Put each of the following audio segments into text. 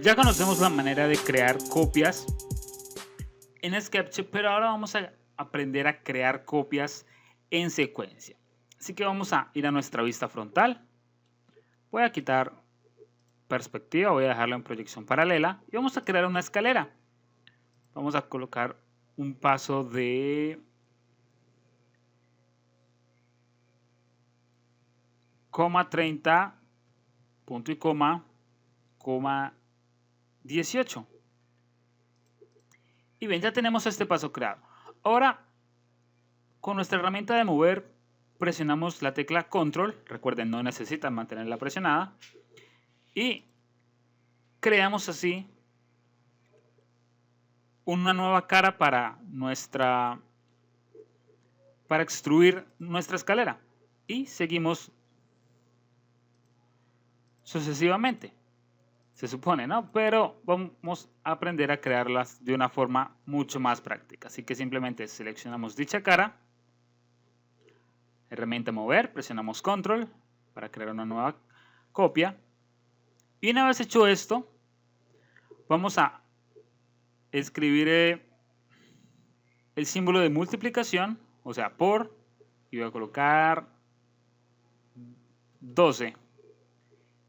Ya conocemos la manera de crear copias en SketchUp, pero ahora vamos a aprender a crear copias en secuencia. Así que vamos a ir a nuestra vista frontal. Voy a quitar perspectiva, voy a dejarlo en proyección paralela y vamos a crear una escalera. Vamos a colocar un paso de coma 30, punto y coma 18. Y bien, ya tenemos este paso creado. Ahora, con nuestra herramienta de mover, presionamos la tecla Control. Recuerden, no necesitan mantenerla presionada. Y creamos así una nueva cara para extruir nuestra escalera. Y seguimos sucesivamente. Se supone, ¿no? Pero vamos a aprender a crearlas de una forma mucho más práctica. Así que simplemente seleccionamos dicha cara, herramienta mover, presionamos control para crear una nueva copia. Y una vez hecho esto, vamos a escribir el símbolo de multiplicación, o sea, por, y voy a colocar 12.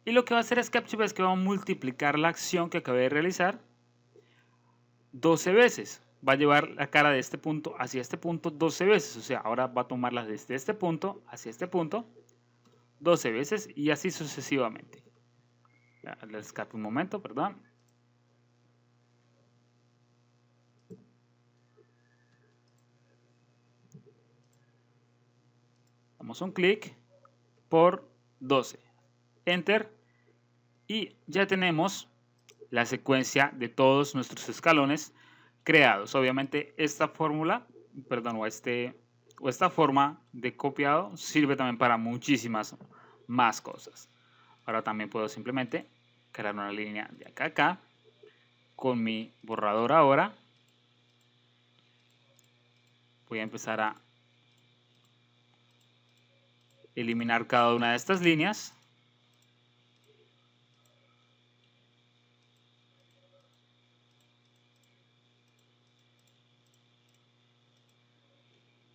Y lo que va a hacer SketchUp es que va a multiplicar la acción que acabé de realizar 12 veces. Va a llevar la cara de este punto hacia este punto 12 veces. O sea, ahora va a tomarla desde este punto hacia este punto 12 veces y así sucesivamente. Ya, le escape un momento, perdón. Damos un clic por 12. Enter. Y ya tenemos la secuencia de todos nuestros escalones creados. Obviamente esta fórmula, perdón, o esta forma de copiado sirve también para muchísimas más cosas. Ahora también puedo simplemente crear una línea de acá a acá con mi borrador. Ahora voy a empezar a eliminar cada una de estas líneas.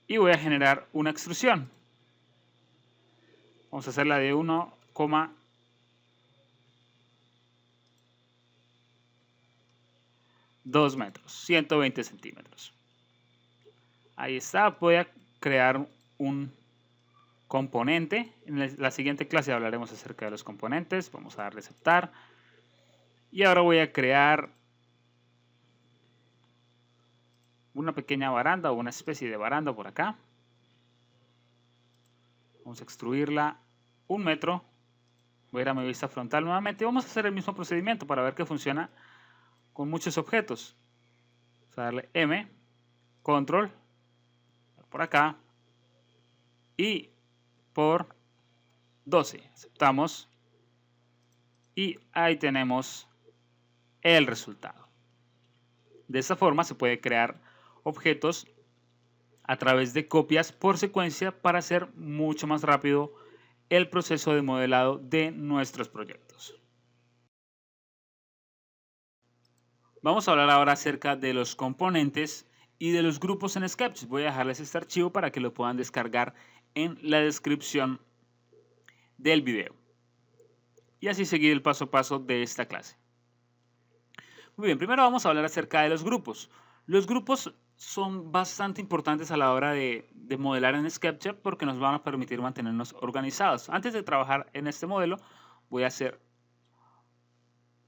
Y voy a generar una extrusión. Vamos a hacerla de 1,2 metros, 120 centímetros. Ahí está, voy a crear un componente. En la siguiente clase hablaremos acerca de los componentes. Vamos a darle aceptar. Y ahora voy a crear una pequeña baranda o una especie de baranda por acá. Vamos a extruirla 1 metro. Voy a ir a mi vista frontal nuevamente. Vamos a hacer el mismo procedimiento para ver que funciona con muchos objetos. Vamos a darle M, control, por acá y por 12. Aceptamos y ahí tenemos el resultado. De esta forma se puede crear objetos a través de copias por secuencia para hacer mucho más rápido el proceso de modelado de nuestros proyectos. Vamos a hablar ahora acerca de los componentes y de los grupos en SketchUp. Voy a dejarles este archivo para que lo puedan descargar en la descripción del video y así seguir el paso a paso de esta clase. Muy bien, primero vamos a hablar acerca de los grupos. Los grupos son bastante importantes a la hora de modelar en SketchUp porque nos van a permitir mantenernos organizados. Antes de trabajar en este modelo, voy a hacer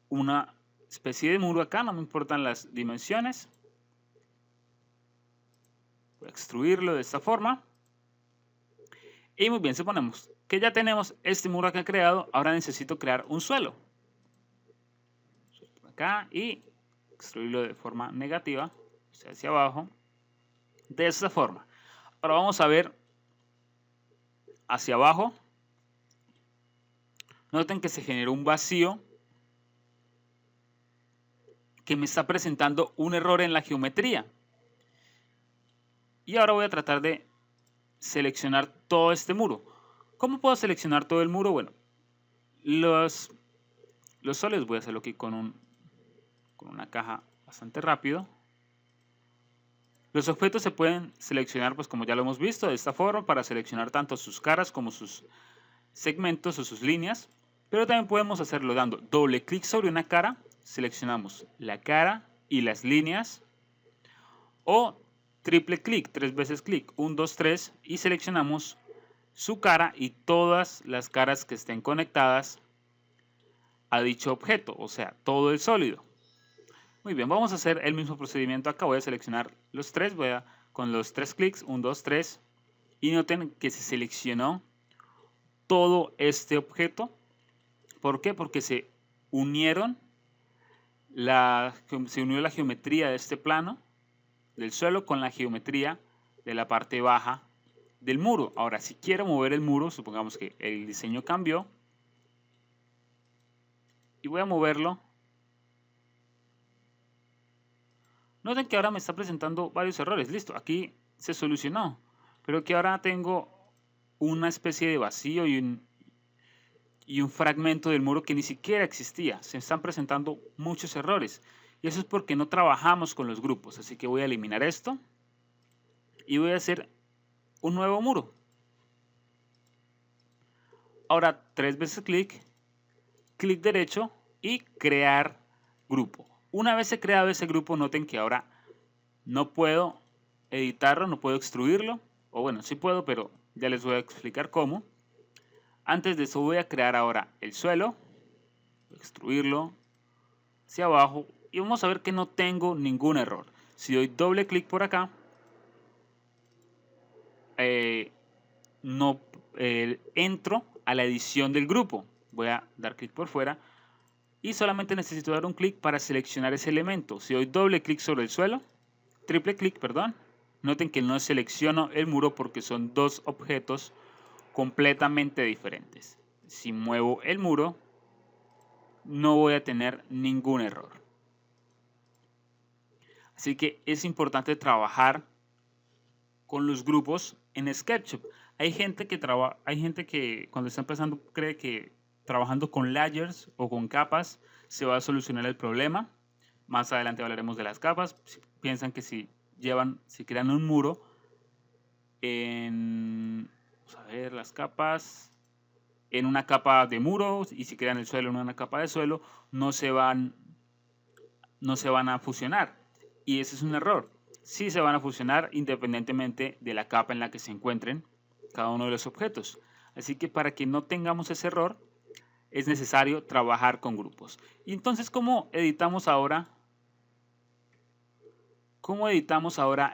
una especie de muro acá, no me importan las dimensiones. Voy a extruirlo de esta forma. Y muy bien, suponemos que ya tenemos este muro acá creado, ahora necesito crear un suelo. Acá y extruirlo de forma negativa, o sea, hacia abajo, de esta forma. Ahora vamos a ver hacia abajo. Noten que se generó un vacío que me está presentando un error en la geometría. Y ahora voy a tratar de seleccionar todo este muro. ¿Cómo puedo seleccionar todo el muro? Bueno, los soles voy a hacerlo aquí con un con una caja bastante rápido. Los objetos se pueden seleccionar, pues como ya lo hemos visto, de esta forma, para seleccionar tanto sus caras como sus segmentos o sus líneas. Pero también podemos hacerlo dando doble clic sobre una cara, seleccionamos la cara y las líneas, o triple clic, 3 veces clic, 1, 2, 3, y seleccionamos su cara y todas las caras que estén conectadas a dicho objeto, o sea, todo el sólido. Muy bien, vamos a hacer el mismo procedimiento acá. Voy a seleccionar los tres, con los 3 clics, 1, 2, 3, y noten que se seleccionó todo este objeto. ¿Por qué? Porque se unió la geometría de este plano del suelo con la geometría de la parte baja del muro. Ahora, si quiero mover el muro, supongamos que el diseño cambió y voy a moverlo. Noten que ahora me está presentando varios errores. Listo, aquí se solucionó, pero que ahora tengo una especie de vacío y un fragmento del muro que ni siquiera existía. Se están presentando muchos errores. Y eso es porque no trabajamos con los grupos. Así que voy a eliminar esto y voy a hacer un nuevo muro. Ahora 3 veces clic derecho y crear grupo. Una vez he creado ese grupo, noten que ahora no puedo editarlo, no puedo extruirlo. O bueno, sí puedo, pero ya les voy a explicar cómo. Antes de eso voy a crear ahora el suelo, extruirlo hacia abajo y vamos a ver que no tengo ningún error. Si doy doble clic por acá, entro a la edición del grupo. Voy a dar clic por fuera y solamente necesito dar un clic para seleccionar ese elemento. Si doy doble clic sobre el suelo, triple clic, perdón, noten que no selecciono el muro porque son dos objetos completamente diferentes. Si muevo el muro, no voy a tener ningún error. Así que es importante trabajar con los grupos en SketchUp. Hay gente que cuando está empezando cree que trabajando con layers o con capas se va a solucionar el problema. Más adelante hablaremos de las capas. Piensan que si crean un muro vamos a ver las capas, en una capa de muro, y si crean el suelo en una capa de suelo, no se van a fusionar. Y ese es un error. Sí se van a fusionar independientemente de la capa en la que se encuentren cada uno de los objetos. Así que para que no tengamos ese error, es necesario trabajar con grupos. Y entonces, ¿cómo editamos ahora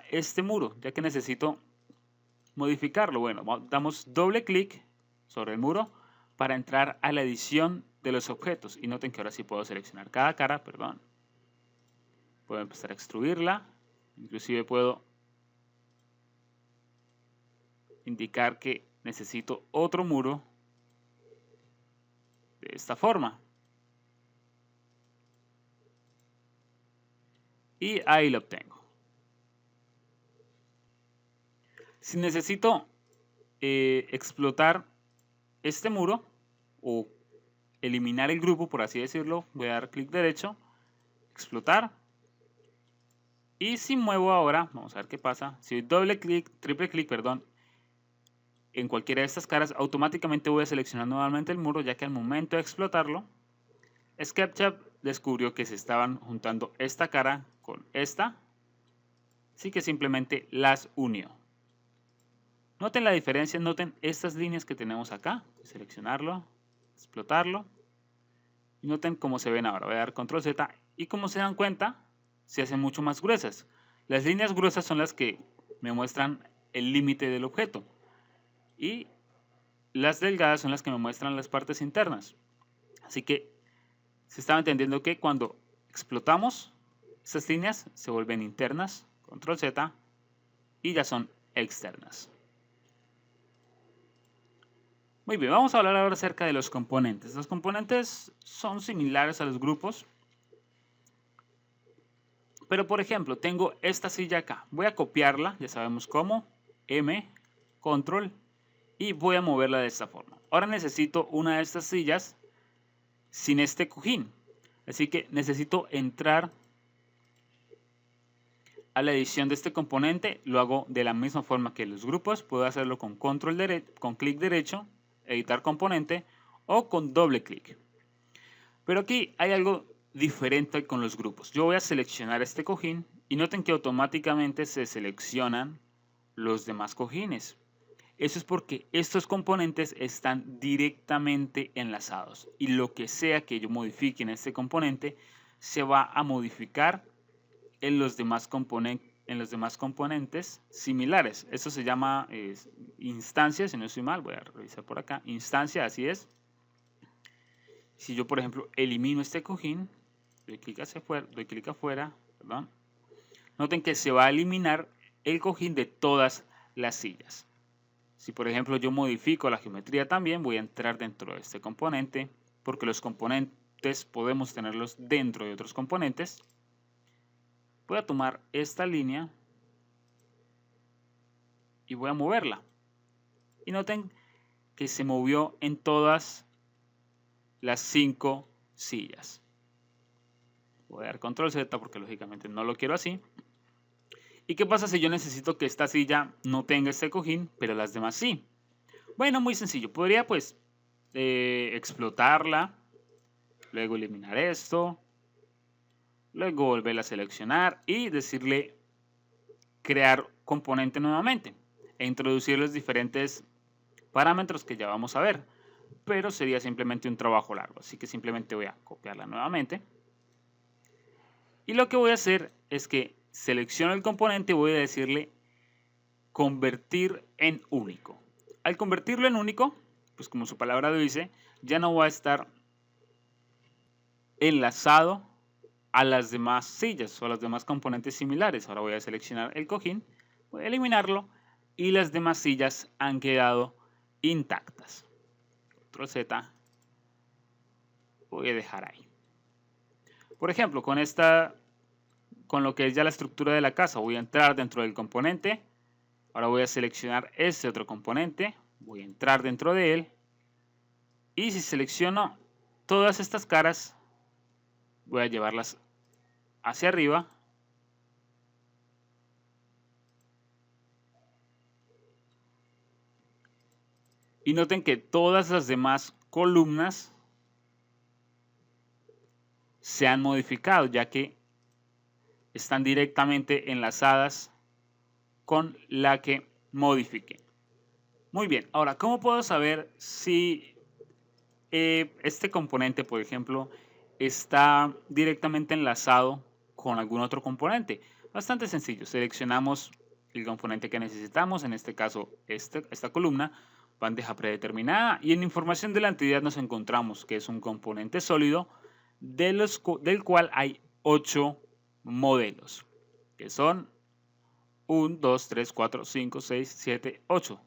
este muro? Ya que necesito modificarlo. Bueno, damos doble clic sobre el muro para entrar a la edición de los objetos. Y noten que ahora sí puedo seleccionar cada cara, perdón. Puedo empezar a extruirla. Inclusive puedo indicar que necesito otro muro de esta forma. Y ahí lo obtengo. Si necesito explotar este muro o eliminar el grupo, por así decirlo, voy a dar clic derecho, explotar. Y si muevo ahora, vamos a ver qué pasa. Si doy doble clic, triple clic, perdón, en cualquiera de estas caras, automáticamente voy a seleccionar nuevamente el muro, ya que al momento de explotarlo, SketchUp descubrió que se estaban juntando esta cara con esta, así que simplemente las unió. Noten la diferencia, noten estas líneas que tenemos acá, seleccionarlo, explotarlo, y noten cómo se ven ahora. Voy a dar control Z y como se dan cuenta, se hacen mucho más gruesas. Las líneas gruesas son las que me muestran el límite del objeto y las delgadas son las que me muestran las partes internas. Así que se estaba entendiendo que cuando explotamos, estas líneas se vuelven internas, control Z, y ya son externas. Muy bien, vamos a hablar ahora acerca de los componentes. Los componentes son similares a los grupos. Pero por ejemplo, tengo esta silla acá. Voy a copiarla, ya sabemos cómo. M, control, y voy a moverla de esta forma. Ahora necesito una de estas sillas sin este cojín. Así que necesito entrar a la edición de este componente. Lo hago de la misma forma que los grupos. Puedo hacerlo con con clic derecho, editar componente, o con doble clic. Pero aquí hay algo diferente con los grupos. Yo voy a seleccionar este cojín y noten que automáticamente se seleccionan los demás cojines. Eso es porque estos componentes están directamente enlazados y lo que sea que yo modifique en este componente se va a modificar en los demás componentes similares. Esto se llama instancia, si no estoy mal, voy a revisar por acá. Instancia, así es. Si yo, por ejemplo, elimino este cojín, doy clic afuera, perdón, noten que se va a eliminar el cojín de todas las sillas. Si, por ejemplo, yo modifico la geometría también, voy a entrar dentro de este componente, porque los componentes podemos tenerlos dentro de otros componentes. Voy a tomar esta línea y voy a moverla. Y noten que se movió en todas las 5 sillas. Voy a dar control Z porque lógicamente no lo quiero así. ¿Y qué pasa si yo necesito que esta silla no tenga este cojín, pero las demás sí? Bueno, muy sencillo. Podría pues explotarla, luego eliminar esto, luego volverla a seleccionar y decirle crear componente nuevamente e introducir los diferentes parámetros que ya vamos a ver, pero sería simplemente un trabajo largo, así que simplemente voy a copiarla nuevamente y lo que voy a hacer es que selecciono el componente y voy a decirle convertir en único. Al convertirlo en único, pues como su palabra lo dice, ya no va a estar enlazado a las demás sillas o a los demás componentes similares. Ahora voy a seleccionar el cojín, voy a eliminarlo y las demás sillas han quedado intactas. Control Z, voy a dejar ahí. Por ejemplo, con lo que es ya la estructura de la casa, voy a entrar dentro del componente. Ahora voy a seleccionar este otro componente, voy a entrar dentro de él y si selecciono todas estas caras, voy a llevarlas hacia arriba y noten que todas las demás columnas se han modificado ya que están directamente enlazadas con la que modifique. Muy bien, ahora, ¿cómo puedo saber si este componente, por ejemplo, está directamente enlazado con algún otro componente? Bastante sencillo, seleccionamos el componente que necesitamos, en este caso esta columna, bandeja predeterminada, y en información de la entidad nos encontramos que es un componente sólido del cual hay 8 modelos, que son 1, 2, 3, 4, 5, 6, 7, 8.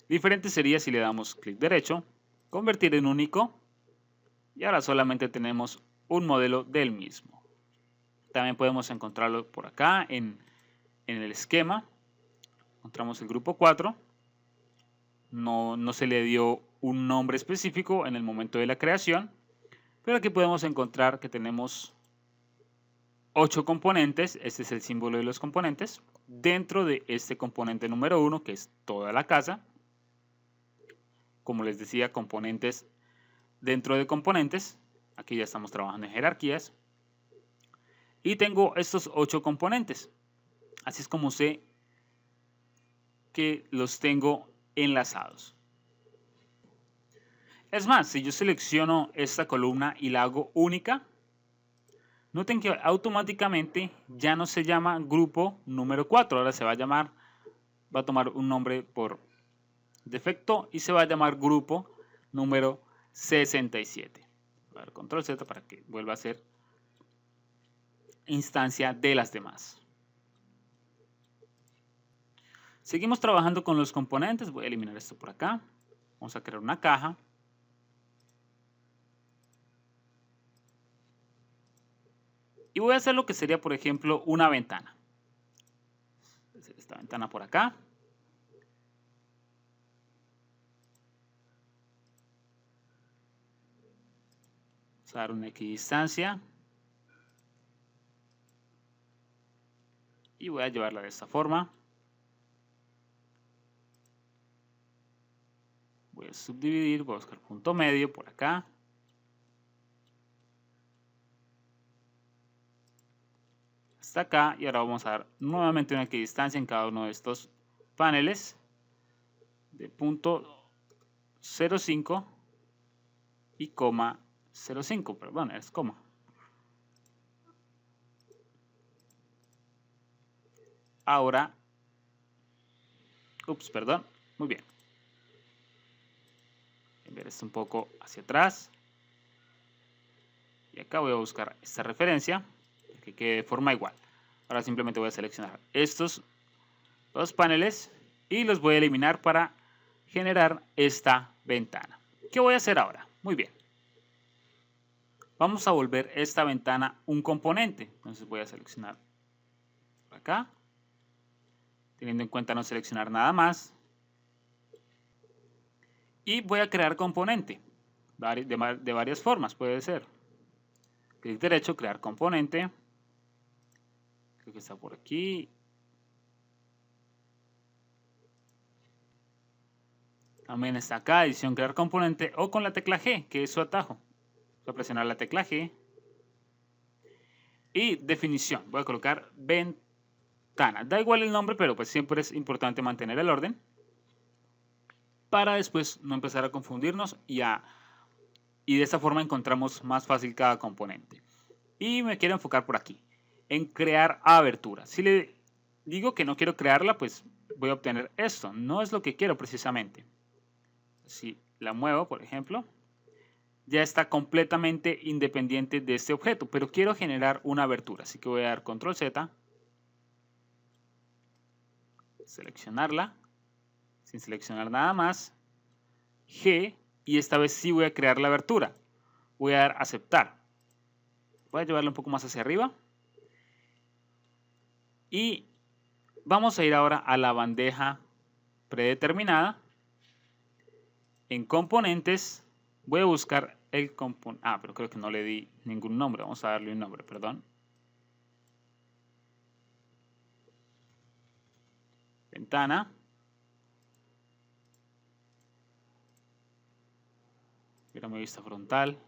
Diferente sería si le damos clic derecho, convertir en único, y ahora solamente tenemos un modelo del mismo. También podemos encontrarlo por acá en el esquema. Encontramos el grupo 4. No se le dio un nombre específico en el momento de la creación, pero aquí podemos encontrar que tenemos 8 componentes. Este es el símbolo de los componentes dentro de este componente número 1, que es toda la casa. Como les decía, componentes dentro de componentes. Aquí ya estamos trabajando en jerarquías. Y tengo estos 8 componentes. Así es como sé que los tengo enlazados. Es más, si yo selecciono esta columna y la hago única, noten que automáticamente ya no se llama grupo número 4. Ahora se va a tomar un nombre por defecto y se va a llamar grupo número 67. Voy a dar control Z para que vuelva a ser instancia de las demás. Seguimos trabajando con los componentes. Voy a eliminar esto por acá. Vamos a crear una caja. Y voy a hacer lo que sería, por ejemplo, una ventana. Esta ventana por acá. Vamos Vamos a dar una equidistancia. Y voy a llevarla de esta forma. Voy a subdividir, voy a buscar punto medio por acá. Hasta acá, y ahora vamos a dar nuevamente una equidistancia en cada uno de estos paneles de punto 0,5 y coma 0,5, perdón, es coma. Ahora, perdón, muy bien. Voy a enviar esto un poco hacia atrás. Y acá voy a buscar esta referencia, que quede de forma igual. Ahora simplemente voy a seleccionar estos dos paneles y los voy a eliminar para generar esta ventana. ¿Qué voy a hacer ahora? Muy bien. Vamos a volver esta ventana un componente. Entonces voy a seleccionar por acá, teniendo en cuenta no seleccionar nada más. Y voy a crear componente de varias formas, puede ser. Clic derecho, crear componente. Creo que está por aquí. También está acá, edición, crear componente, o con la tecla G, que es su atajo. Voy a presionar la tecla G. Y definición, voy a colocar ventana. Da igual el nombre, pero pues siempre es importante mantener el orden, para después no empezar a confundirnos y de esta forma encontramos más fácil cada componente. Y me quiero enfocar por aquí, en crear abertura. Si le digo que no quiero crearla, pues voy a obtener esto. No es lo que quiero precisamente. Si la muevo, por ejemplo, ya está completamente independiente de este objeto, pero quiero generar una abertura. Así que voy a dar control Z, seleccionarla, sin seleccionar nada más, G, y esta vez sí voy a crear la abertura. Voy a dar aceptar. Voy a llevarla un poco más hacia arriba. Y vamos a ir ahora a la bandeja predeterminada. En componentes voy a buscar el componente. Pero creo que no le di ningún nombre. Vamos a darle un nombre, perdón. Ventana. Mira mi vista frontal. De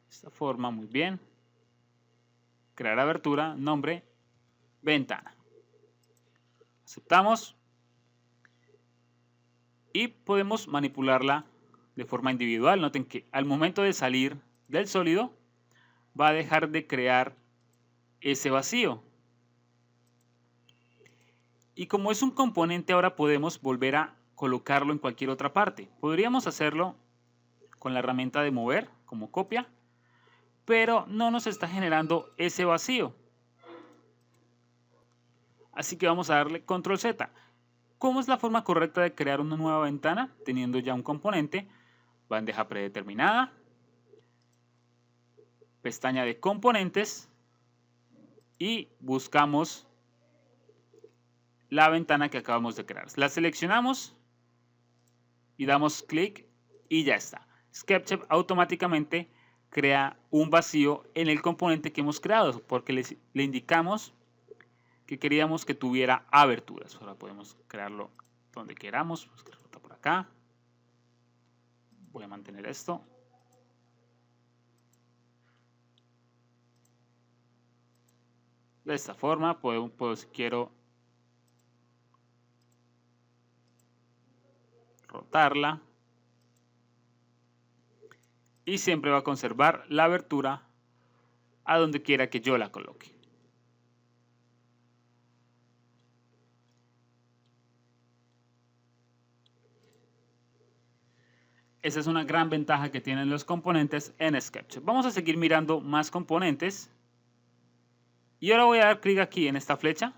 esta forma, muy bien. Crear abertura, nombre, ventana. Aceptamos. Y podemos manipularla de forma individual. Noten que al momento de salir del sólido va a dejar de crear ese vacío. Y como es un componente, ahora podemos volver a colocarlo en cualquier otra parte. Podríamos hacerlo con la herramienta de mover, como copia, pero no nos está generando ese vacío. Así que vamos a darle control Z. ¿Cómo es la forma correcta de crear una nueva ventana? Teniendo ya un componente, bandeja predeterminada, pestaña de componentes y buscamos la ventana que acabamos de crear. La seleccionamos y damos clic y ya está. SketchUp automáticamente crea un vacío en el componente que hemos creado porque le indicamos que queríamos que tuviera aberturas. Ahora podemos crearlo donde queramos. Por acá. Voy a mantener esto. De esta forma puedo si quiero rotarla. Y siempre va a conservar la abertura a donde quiera que yo la coloque. Esa es una gran ventaja que tienen los componentes en SketchUp. Vamos a seguir mirando más componentes. Y ahora voy a dar clic aquí en esta flecha.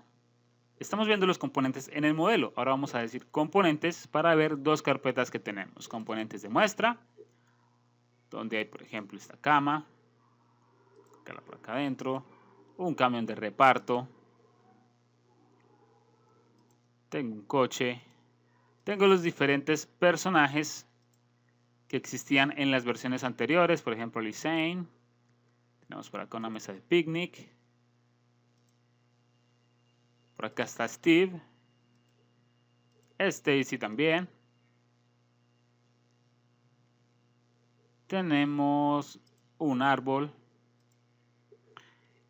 Estamos viendo los componentes en el modelo. Ahora vamos a decir componentes para ver dos carpetas que tenemos. Componentes de muestra, donde hay, por ejemplo, esta cama. Por acá adentro. Un camión de reparto. Tengo un coche. Tengo los diferentes personajes que existían en las versiones anteriores, por ejemplo, Lisanne. Tenemos por acá una mesa de picnic. Por acá está Steve. Stacy también. Tenemos un árbol.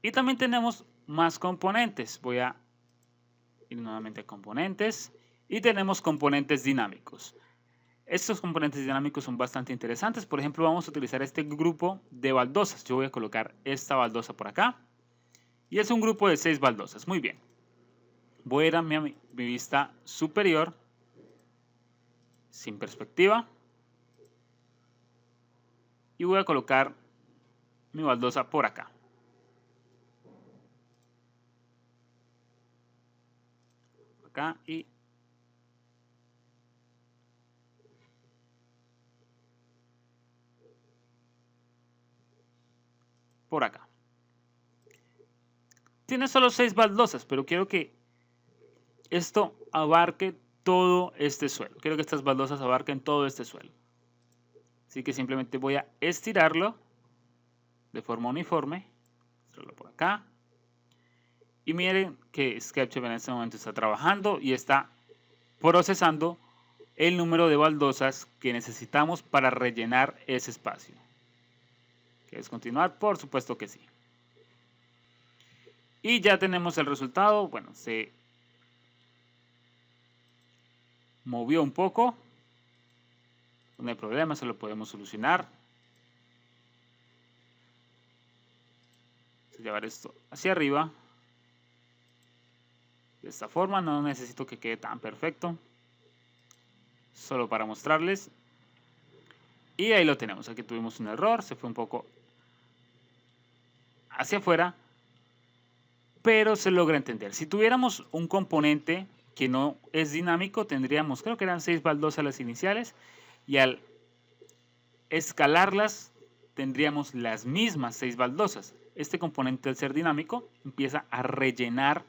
Y también tenemos más componentes. Voy a ir nuevamente a componentes. Y tenemos componentes dinámicos. Estos componentes dinámicos son bastante interesantes. Por ejemplo, vamos a utilizar este grupo de baldosas. Yo voy a colocar esta baldosa por acá. Y es un grupo de 6 baldosas. Muy bien. Voy a ir a mi vista superior. Sin perspectiva. Y voy a colocar mi baldosa por acá. Acá y por acá. Tiene solo 6 baldosas, pero quiero que esto abarque todo este suelo. Quiero que estas baldosas abarquen todo este suelo. Así que simplemente voy a estirarlo de forma uniforme. Estirarlo por acá. Y miren que SketchUp en este momento está trabajando y está procesando el número de baldosas que necesitamos para rellenar ese espacio. ¿Quieres continuar? Por supuesto que sí. Y ya tenemos el resultado. Bueno, se movió un poco. No hay problema, se lo podemos solucionar. Vamos a llevar esto hacia arriba. De esta forma, no necesito que quede tan perfecto. Solo para mostrarles. Y ahí lo tenemos. Aquí tuvimos un error. Se fue un poco hacia afuera. Pero se logra entender. Si tuviéramos un componente que no es dinámico, tendríamos, creo que eran 6 baldosas las iniciales. Y al escalarlas, tendríamos las mismas 6 baldosas. Este componente, al ser dinámico, empieza a rellenar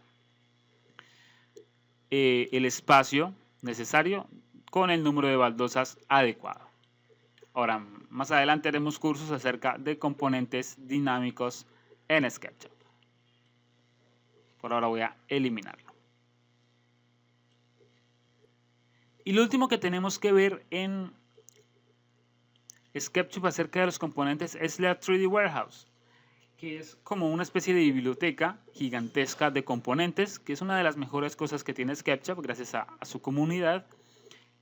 el espacio necesario con el número de baldosas adecuado. Ahora, más adelante haremos cursos acerca de componentes dinámicos en SketchUp. Por ahora voy a eliminarlo. Y lo último que tenemos que ver en SketchUp acerca de los componentes es la 3D Warehouse, que es como una especie de biblioteca gigantesca de componentes, que es una de las mejores cosas que tiene SketchUp gracias a su comunidad.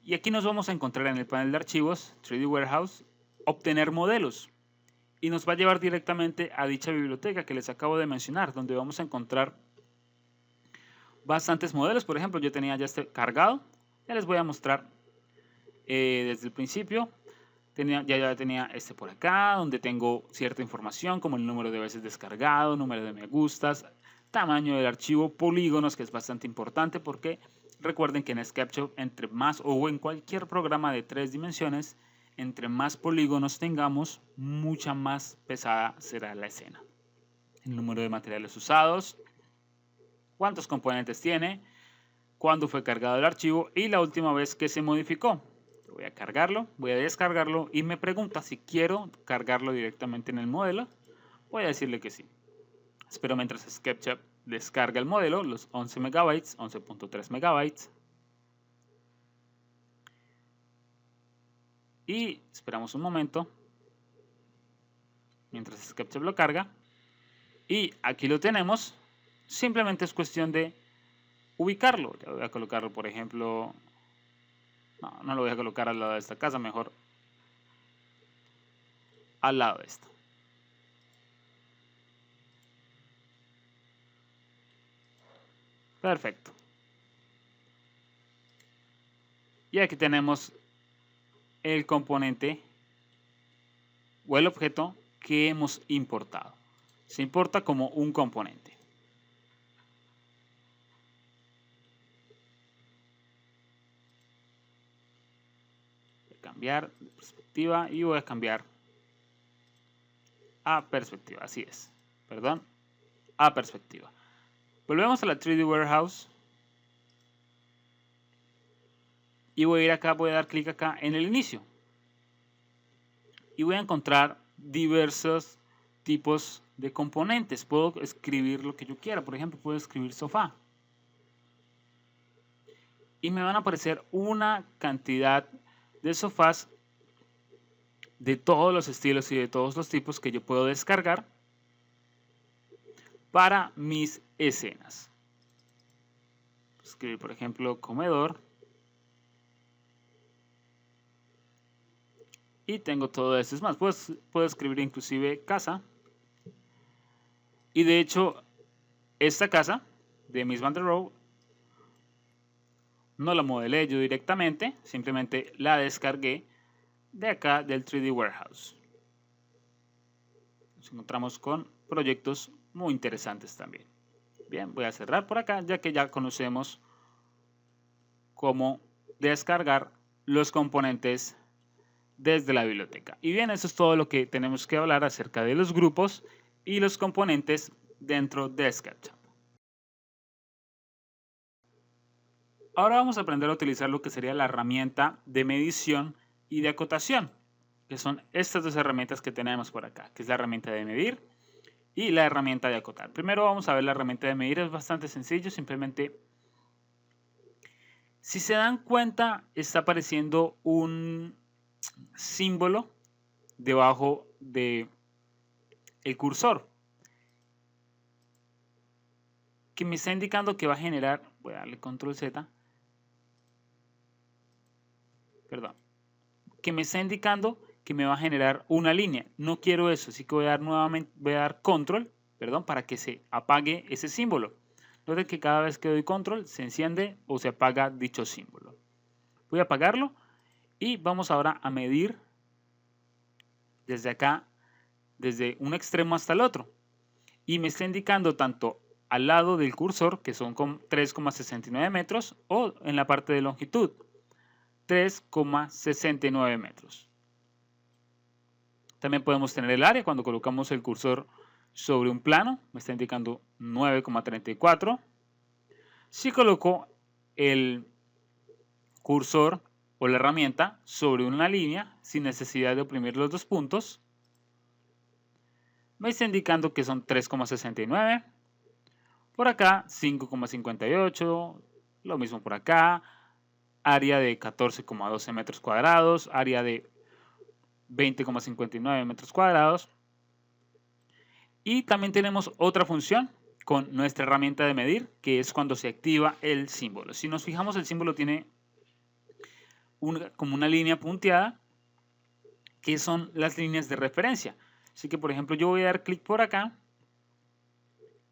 Y aquí nos vamos a encontrar en el panel de archivos 3D Warehouse, obtener modelos. Y nos va a llevar directamente a dicha biblioteca que les acabo de mencionar, donde vamos a encontrar bastantes modelos. Por ejemplo, yo tenía ya este cargado. Ya les voy a mostrar desde el principio. Ya tenía este por acá, donde tengo cierta información como el número de veces descargado, número de me gustas, tamaño del archivo, polígonos, que es bastante importante porque recuerden que en SketchUp, entre más o en cualquier programa de 3 dimensiones, entre más polígonos tengamos, mucha más pesada será la escena. El número de materiales usados, cuántos componentes tiene, cuándo fue cargado el archivo y la última vez que se modificó. Voy a cargarlo, voy a descargarlo y me pregunta si quiero cargarlo directamente en el modelo. Voy a decirle que sí. Espero mientras SketchUp descarga el modelo, los 11 megabytes, 11.3 megabytes. Y esperamos un momento mientras SketchUp lo carga. Y aquí lo tenemos. Simplemente es cuestión de ubicarlo. Ya voy a colocarlo, por ejemplo... No lo voy a colocar al lado de esta casa, mejor al lado de esta. Perfecto. Y aquí tenemos el componente o el objeto que hemos importado. Se importa como un componente. Voy a cambiar de perspectiva y voy a cambiar a perspectiva. Así es. Perdón. A perspectiva. Volvemos a la 3D Warehouse. Y voy a ir acá, voy a dar clic acá en el inicio. y voy a encontrar diversos tipos de componentes. Puedo escribir lo que yo quiera. Por ejemplo, puedo escribir sofá. Y me van a aparecer una cantidad de sofás de todos los estilos y de todos los tipos que yo puedo descargar para mis escenas. Escribir, por ejemplo, comedor. Y tengo todo esto. Es más, puedo escribir inclusive casa. Y de hecho, esta casa de Mies van der Rohe no la modelé yo directamente, simplemente la descargué de acá del 3D Warehouse. Nos encontramos con proyectos muy interesantes también. Bien, voy a cerrar por acá ya que ya conocemos cómo descargar los componentes desde la biblioteca. Y bien, eso es todo lo que tenemos que hablar acerca de los grupos y los componentes dentro de SketchUp. Ahora vamos a aprender a utilizar lo que sería la herramienta de medición y de acotación, que son estas dos herramientas que tenemos por acá, que es la herramienta de medir y la herramienta de acotar. Primero vamos a ver la herramienta de medir, es bastante sencillo, simplemente, si se dan cuenta, está apareciendo un símbolo debajo de el cursor que me está indicando que va a generar, voy a darle control Z, perdón, que me está indicando que me va a generar una línea. No quiero eso, así que voy a dar nuevamente, voy a dar control, perdón, para que se apague ese símbolo. Noten que cada vez que doy control se enciende o se apaga dicho símbolo. Voy a apagarlo y vamos ahora a medir desde acá, desde un extremo hasta el otro. Y me está indicando tanto al lado del cursor, que son 3,69 metros, o en la parte de longitud, 3,69 metros. También podemos tener el área cuando colocamos el cursor sobre un plano, me está indicando 9,34. Si coloco el cursor o la herramienta sobre una línea sin necesidad de oprimir los dos puntos, me está indicando que son 3,69. Por acá 5,58, lo mismo por acá, área de 14,12 metros cuadrados, área de 20,59 metros cuadrados. Y también tenemos otra función con nuestra herramienta de medir, que es cuando se activa el símbolo. Si nos fijamos, el símbolo tiene como una línea punteada, que son las líneas de referencia. Así que, por ejemplo, yo voy a dar clic por acá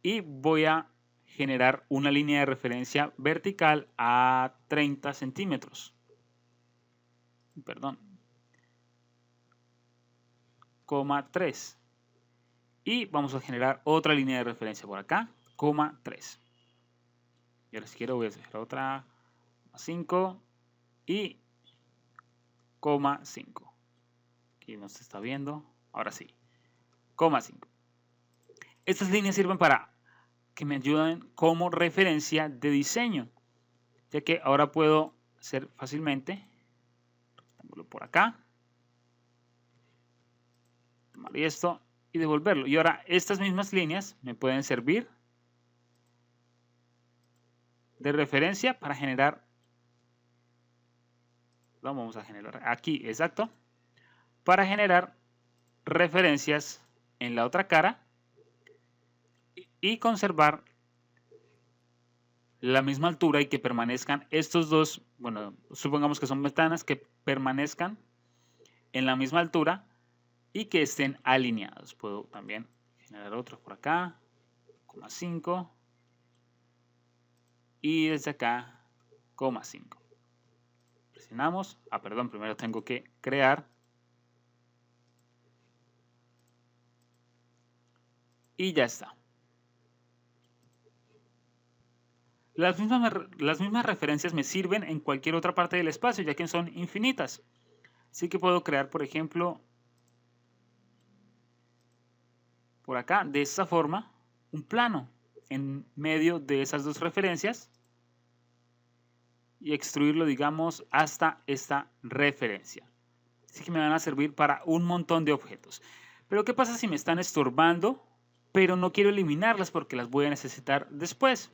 y voy a generar una línea de referencia vertical a 30 centímetros. Perdón. 3. Y vamos a generar otra línea de referencia por acá, 3. Y ahora si quiero voy a hacer otra 5 y 5. Aquí no se está viendo. Ahora sí. 5. Estas líneas sirven para que me ayuden como referencia de diseño, ya que ahora puedo hacer fácilmente por acá, tomar esto y devolverlo. Y ahora estas mismas líneas me pueden servir de referencia para generar, vamos a generar aquí, exacto, para generar referencias en la otra cara y conservar la misma altura y que permanezcan estos dos, bueno, supongamos que son ventanas que permanezcan en la misma altura y que estén alineados. Puedo también generar otro por acá, 5 y desde acá, 5. Presionamos, perdón, primero tengo que crear y ya está. Las mismas referencias me sirven en cualquier otra parte del espacio, ya que son infinitas. Así que puedo crear, por ejemplo, por acá, de esta forma, un plano en medio de esas dos referencias y extruirlo, digamos, hasta esta referencia. Así que me van a servir para un montón de objetos. Pero ¿qué pasa si me están estorbando, pero no quiero eliminarlas porque las voy a necesitar después?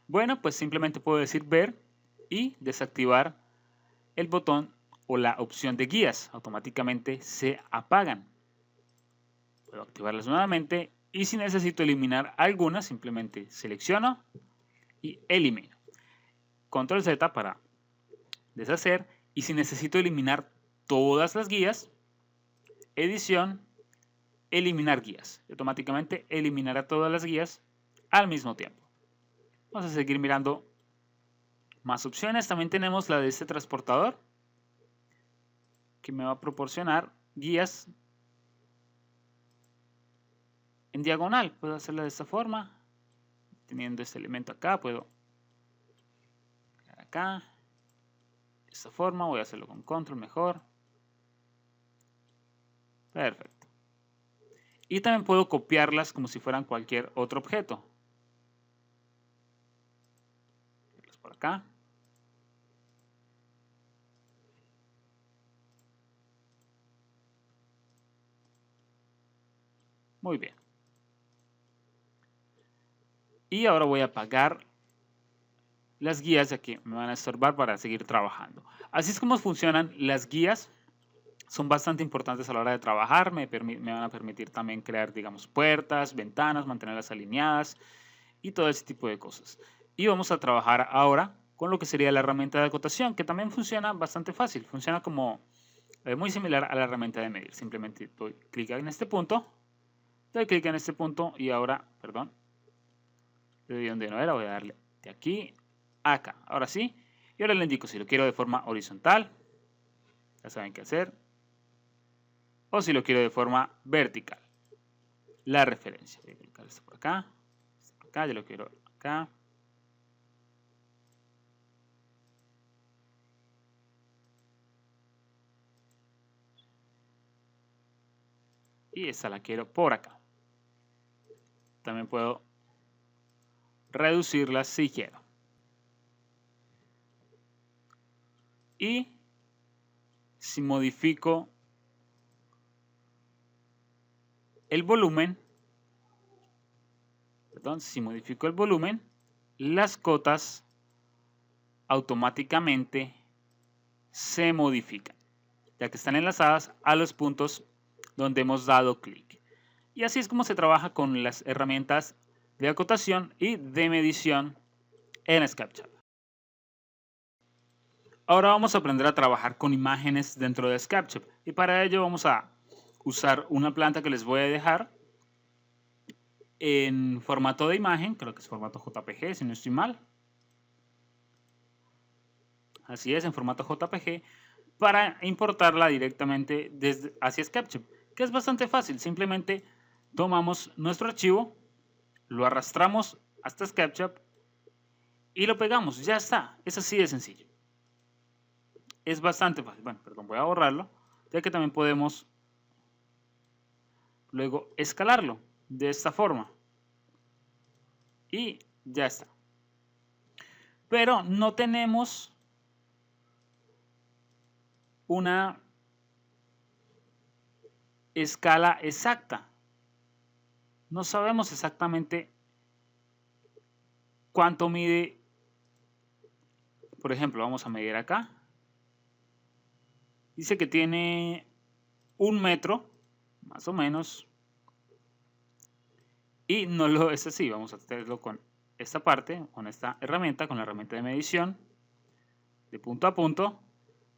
Bueno, pues simplemente puedo decir ver y desactivar el botón o la opción de guías. Automáticamente se apagan. Puedo activarlas nuevamente y si necesito eliminar algunas, simplemente selecciono y elimino. Control Z para deshacer, y si necesito eliminar todas las guías, edición, eliminar guías. Automáticamente eliminará todas las guías al mismo tiempo. Vamos a seguir mirando más opciones. También tenemos la de este transportador, que me va a proporcionar guías en diagonal. Puedo hacerla de esta forma. Teniendo este elemento acá, puedo acá. De esta forma, voy a hacerlo con control mejor. Perfecto. Y también puedo copiarlas como si fueran cualquier otro objeto. Por acá. Muy bien. Y ahora voy a apagar las guías, ya que me van a estorbar para seguir trabajando. Así es como funcionan las guías. Son bastante importantes a la hora de trabajar. Me van a permitir también crear, digamos, puertas, ventanas, mantenerlas alineadas y todo ese tipo de cosas. Y vamos a trabajar ahora con lo que sería la herramienta de acotación, que también funciona bastante fácil. Funciona como muy similar a la herramienta de medir. Simplemente doy clic en este punto. Doy clic en este punto y ahora, perdón, de donde no era, voy a darle de aquí a acá. Ahora sí. Y ahora le indico si lo quiero de forma horizontal. Ya saben qué hacer. O si lo quiero de forma vertical. La referencia. Voy a clicar esto por acá. Esto por acá. Yo lo quiero acá. Y esta la quiero por acá. También puedo reducirla si quiero. Y si modifico el volumen, las cotas automáticamente se modifican, ya que están enlazadas a los puntos donde hemos dado clic. Y así es como se trabaja con las herramientas de acotación y de medición en SketchUp. Ahora vamos a aprender a trabajar con imágenes dentro de SketchUp, y para ello vamos a usar una planta que les voy a dejar en formato de imagen, creo que es formato JPG si no estoy mal. Así es, en formato JPG, para importarla directamente hacia SketchUp, que es bastante fácil. Simplemente tomamos nuestro archivo, lo arrastramos hasta SketchUp y lo pegamos. Ya está, es así de sencillo. Es bastante fácil. Bueno, perdón, voy a borrarlo, ya que también podemos luego escalarlo de esta forma. Y ya está. Pero no tenemos una escala exacta. No sabemos exactamente cuánto mide. Por ejemplo, vamos a medir acá. Dice que tiene 1 metro, más o menos. Y no lo es así. Vamos a hacerlo con esta parte, con esta herramienta, con la herramienta de medición de punto a punto.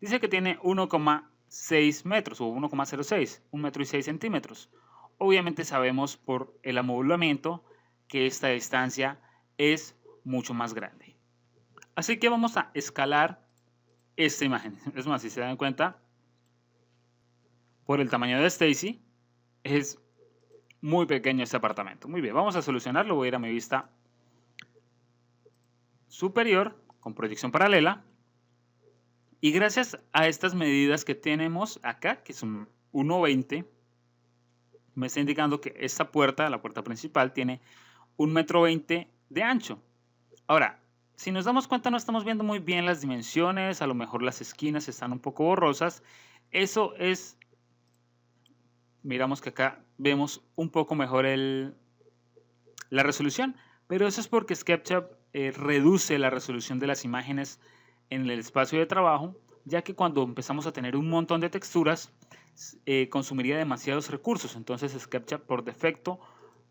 Dice que tiene 1,6 metros o 1,06, 1 metro y 6 centímetros. Obviamente sabemos por el amoblamiento que esta distancia es mucho más grande. Así que vamos a escalar esta imagen. Es más, si se dan cuenta, por el tamaño de Stacy, es muy pequeño este apartamento. Muy bien, vamos a solucionarlo. Voy a ir a mi vista superior con proyección paralela. Y gracias a estas medidas que tenemos acá, que son 1,20, me está indicando que esta puerta, la puerta principal, tiene 1,20 m de ancho. Ahora, si nos damos cuenta, no estamos viendo muy bien las dimensiones, a lo mejor las esquinas están un poco borrosas. Eso es, miramos que acá vemos un poco mejor la resolución, pero eso es porque SketchUp reduce la resolución de las imágenes en el espacio de trabajo, ya que cuando empezamos a tener un montón de texturas, consumiría demasiados recursos. Entonces SketchUp por defecto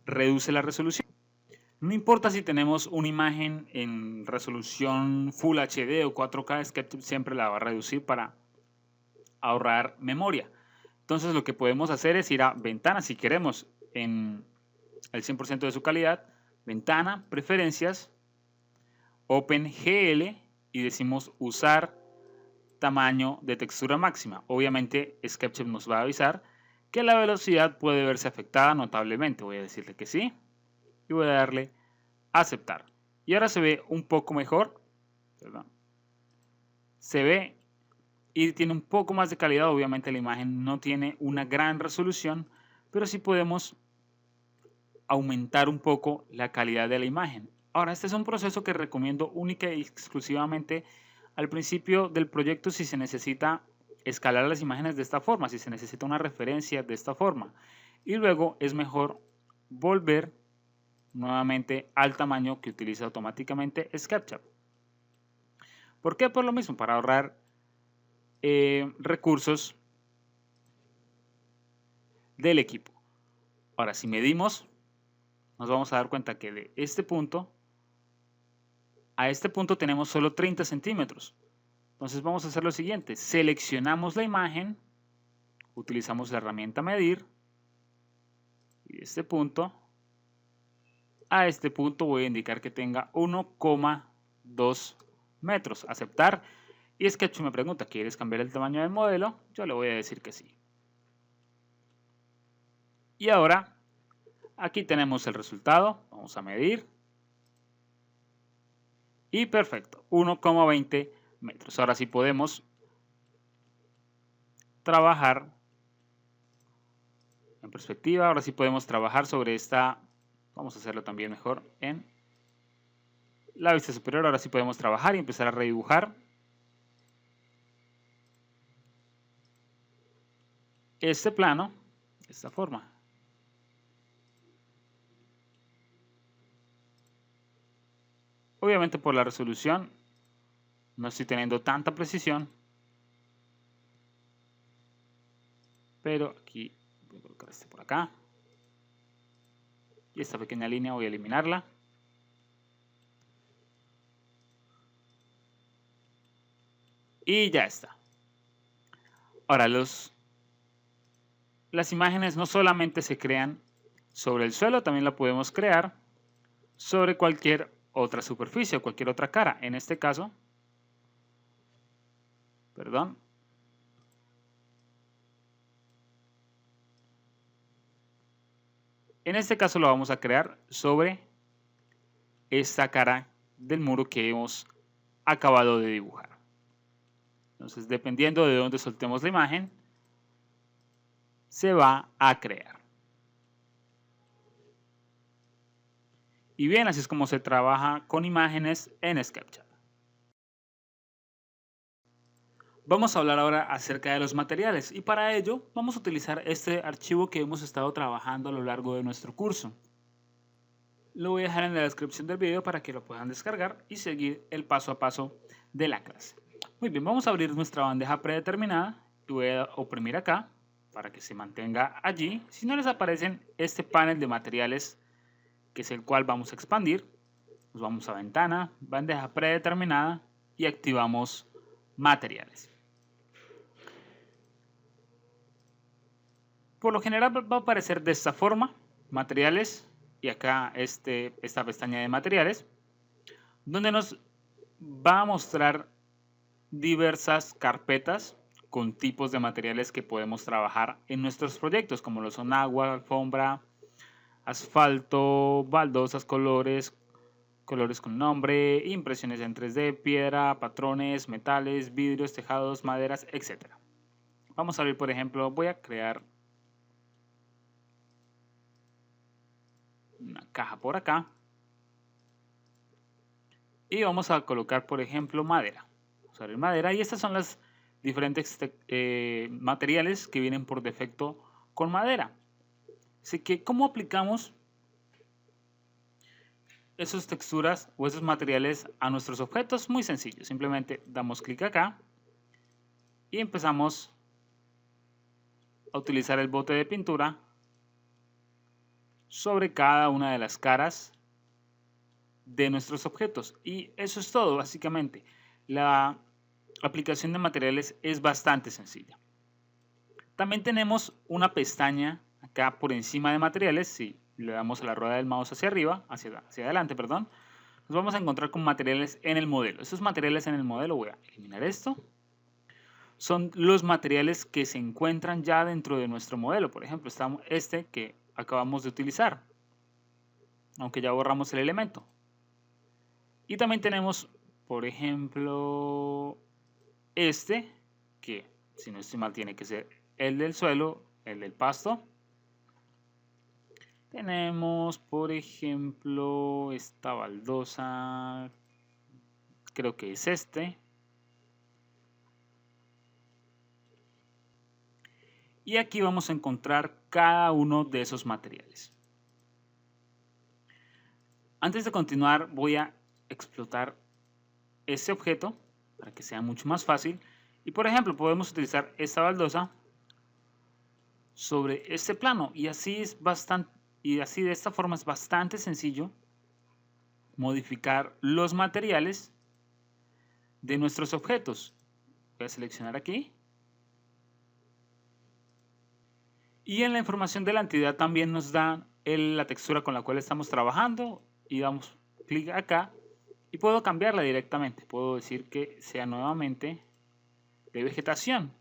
reduce la resolución. No importa si tenemos una imagen en resolución Full HD o 4K, SketchUp siempre la va a reducir para ahorrar memoria. Entonces lo que podemos hacer es ir a ventana si queremos en el 100% de su calidad, ventana, preferencias, OpenGL y decimos usar tamaño de textura máxima. Obviamente SketchUp nos va a avisar que la velocidad puede verse afectada notablemente. Voy a decirle que sí y voy a darle a aceptar. Y ahora se ve un poco mejor. Perdón. Se ve y tiene un poco más de calidad. Obviamente la imagen no tiene una gran resolución, pero sí podemos aumentar un poco la calidad de la imagen. Ahora, este es un proceso que recomiendo única y exclusivamente al principio del proyecto si se necesita escalar las imágenes de esta forma, si se necesita una referencia de esta forma. Y luego es mejor volver nuevamente al tamaño que utiliza automáticamente SketchUp. ¿Por qué? Por lo mismo, para ahorrar recursos del equipo. Ahora, si medimos, nos vamos a dar cuenta que de este punto a este punto tenemos solo 30 centímetros. Entonces vamos a hacer lo siguiente. Seleccionamos la imagen, utilizamos la herramienta medir y de este punto a este punto voy a indicar que tenga 1,2 metros. Aceptar. Y SketchUp me pregunta, ¿quieres cambiar el tamaño del modelo? Yo le voy a decir que sí. Y ahora, aquí tenemos el resultado. Vamos a medir. Y perfecto, 1,20 metros. Ahora sí podemos trabajar en perspectiva. Ahora sí podemos trabajar sobre esta. Vamos a hacerlo también mejor en la vista superior. Ahora sí podemos trabajar y empezar a redibujar este plano de esta forma. Obviamente por la resolución no estoy teniendo tanta precisión, pero aquí voy a colocar este por acá y esta pequeña línea voy a eliminarla. Y ya está. Ahora las imágenes no solamente se crean sobre el suelo, también la podemos crear sobre cualquier otra superficie o cualquier otra cara. En este caso, perdón, en este caso lo vamos a crear sobre esta cara del muro que hemos acabado de dibujar. Entonces, dependiendo de dónde soltemos la imagen, se va a crear. Y bien, así es como se trabaja con imágenes en SketchUp. Vamos a hablar ahora acerca de los materiales y para ello vamos a utilizar este archivo que hemos estado trabajando a lo largo de nuestro curso. Lo voy a dejar en la descripción del video para que lo puedan descargar y seguir el paso a paso de la clase. Muy bien, vamos a abrir nuestra bandeja predeterminada y voy a oprimir acá para que se mantenga allí. Si no les aparecen este panel de materiales, que es el cual vamos a expandir, nos vamos a ventana, bandeja predeterminada y activamos materiales. Por lo general va a aparecer de esta forma, materiales, y acá esta pestaña de materiales, donde nos va a mostrar diversas carpetas con tipos de materiales que podemos trabajar en nuestros proyectos, como lo son agua, alfombra, asfalto, baldosas, colores con nombre, impresiones en 3D, piedra, patrones, metales, vidrios, tejados, maderas, etc. Vamos a ver, por ejemplo, voy a crear una caja por acá y vamos a colocar, por ejemplo, madera. Vamos a ver madera y estas son las diferentes materiales que vienen por defecto con madera. Así que, ¿cómo aplicamos esas texturas o esos materiales a nuestros objetos? Muy sencillo, simplemente damos clic acá y empezamos a utilizar el bote de pintura sobre cada una de las caras de nuestros objetos, y eso es todo. Básicamente la aplicación de materiales es bastante sencilla. También tenemos una pestaña acá por encima de materiales. Si le damos a la rueda del mouse hacia arriba, hacia adelante, perdón, nos vamos a encontrar con materiales en el modelo. Estos materiales en el modelo, voy a eliminar esto, son los materiales que se encuentran ya dentro de nuestro modelo. Por ejemplo, está este que acabamos de utilizar, aunque ya borramos el elemento. Y también tenemos, por ejemplo, este, que si no estoy mal tiene que ser el del suelo, el del pasto. Tenemos, por ejemplo, esta baldosa, creo que es este. Y aquí vamos a encontrar cada uno de esos materiales. Antes de continuar, voy a explotar este objeto para que sea mucho más fácil. Y por ejemplo, podemos utilizar esta baldosa sobre este plano, y así de esta forma es bastante sencillo modificar los materiales de nuestros objetos. Voy a seleccionar aquí. Y en la información de la entidad también nos da la textura con la cual estamos trabajando, y damos clic acá y puedo cambiarla directamente. Puedo decir que sea nuevamente de vegetación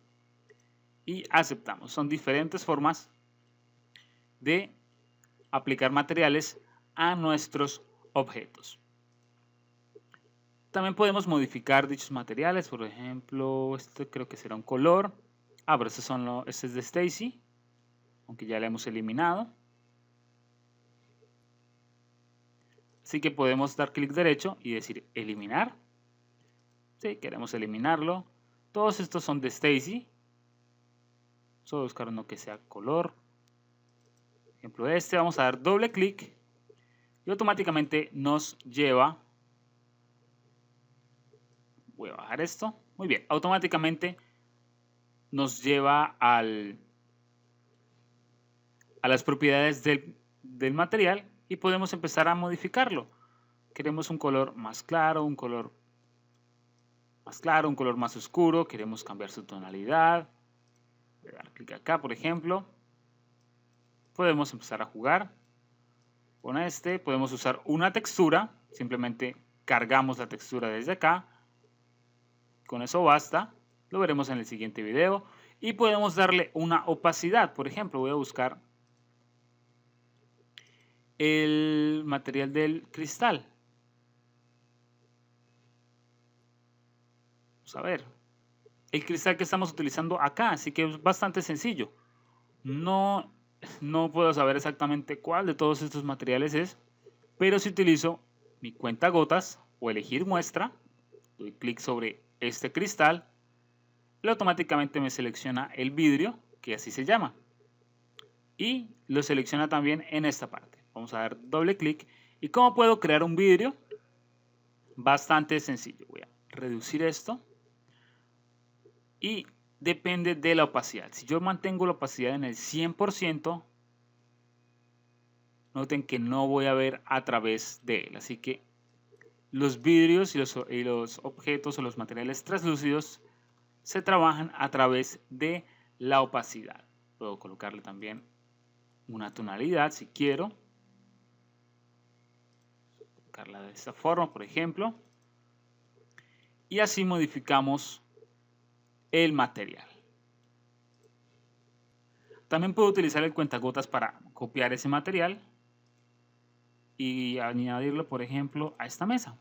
y aceptamos. Son diferentes formas de aplicar materiales a nuestros objetos. También podemos modificar dichos materiales. Por ejemplo, este creo que será un color. Pero este es de Stacy, aunque ya lo hemos eliminado. Así que podemos dar clic derecho y decir eliminar. Sí, queremos eliminarlo. Todos estos son de Stacy. Solo buscar uno que sea color. Por ejemplo, este, vamos a dar doble clic y automáticamente nos lleva. Voy a bajar esto. Muy bien, automáticamente nos lleva a las propiedades del material y podemos empezar a modificarlo. Queremos un color más claro, un color más oscuro, queremos cambiar su tonalidad. Voy a dar clic acá, por ejemplo. Podemos empezar a jugar con este. Podemos usar una textura, simplemente cargamos la textura desde acá. Con eso basta, lo veremos en el siguiente video. Y podemos darle una opacidad. Por ejemplo, voy a buscar el material del cristal. Vamos a ver. El cristal que estamos utilizando acá, así que es bastante sencillo. No puedo saber exactamente cuál de todos estos materiales es, pero si utilizo mi cuentagotas o elegir muestra, doy clic sobre este cristal, y automáticamente me selecciona el vidrio, que así se llama, y lo selecciona también en esta parte. Vamos a dar doble clic. ¿Y cómo puedo crear un vidrio? Bastante sencillo. Voy a reducir esto y depende de la opacidad. Si yo mantengo la opacidad en el 100%, noten que no voy a ver a través de él. Así que los vidrios y los objetos o los materiales translúcidos se trabajan a través de la opacidad. Puedo colocarle también una tonalidad si quiero. Colocarla de esta forma, por ejemplo. Y así modificamos el material. También puedo utilizar el cuentagotas para copiar ese material y añadirlo, por ejemplo, a esta mesa.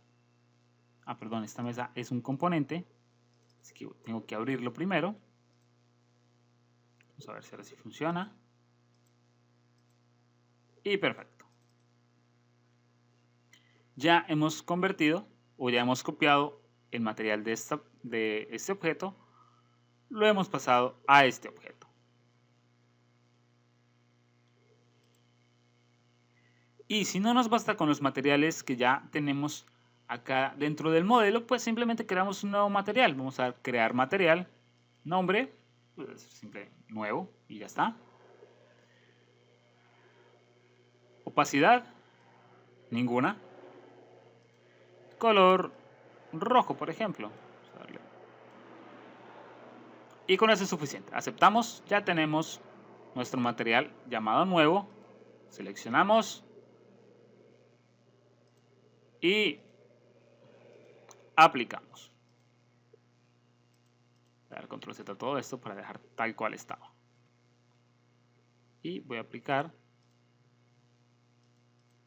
Perdón, esta mesa es un componente, así que tengo que abrirlo primero. Vamos a ver si ahora sí funciona. Y perfecto. Ya hemos convertido o ya hemos copiado el material de este objeto lo hemos pasado a este objeto. Y si no nos basta con los materiales que ya tenemos acá dentro del modelo, pues simplemente creamos un nuevo material. Vamos a crear material, nombre, pues simple nuevo y ya está. Opacidad, ninguna. Color rojo, por ejemplo. Y con eso es suficiente. Aceptamos, ya tenemos nuestro material llamado nuevo. Seleccionamos y aplicamos. Voy a dar control Z a todo esto para dejar tal cual estaba. Y voy a aplicar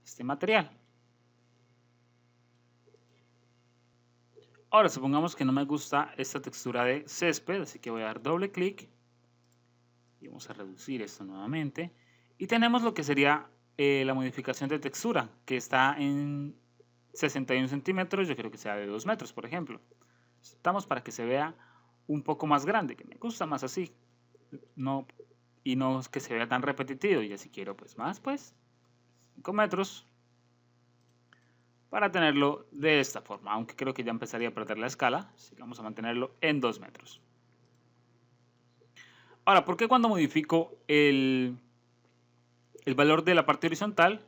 este material. Ahora supongamos que no me gusta esta textura de césped, así que voy a dar doble clic y vamos a reducir esto nuevamente. Y tenemos lo que sería la modificación de textura, que está en 61 centímetros, yo creo que sea de 2 metros, por ejemplo. Aceptamos para que se vea un poco más grande, que me gusta más así. Y no que se vea tan repetitivo. Y si quiero pues más, pues 5 metros. Para tenerlo de esta forma, aunque creo que ya empezaría a perder la escala, así que vamos a mantenerlo en 2 metros. Ahora, ¿por qué cuando modifico el valor de la parte horizontal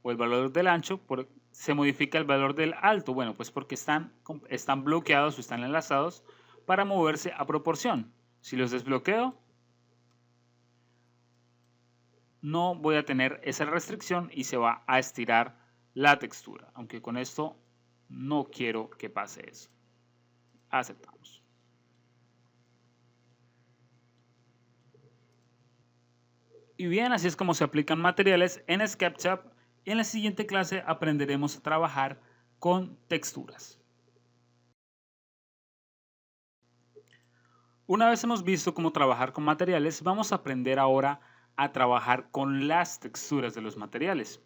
o el valor del ancho, se modifica el valor del alto? Bueno, pues porque están bloqueados o están enlazados para moverse a proporción. Si los desbloqueo, no voy a tener esa restricción y se va a estirar la textura, aunque con esto no quiero que pase eso. Aceptamos. Y bien, así es como se aplican materiales en SketchUp, y en la siguiente clase aprenderemos a trabajar con texturas. Una vez hemos visto cómo trabajar con materiales, vamos a aprender ahora a trabajar con las texturas de los materiales.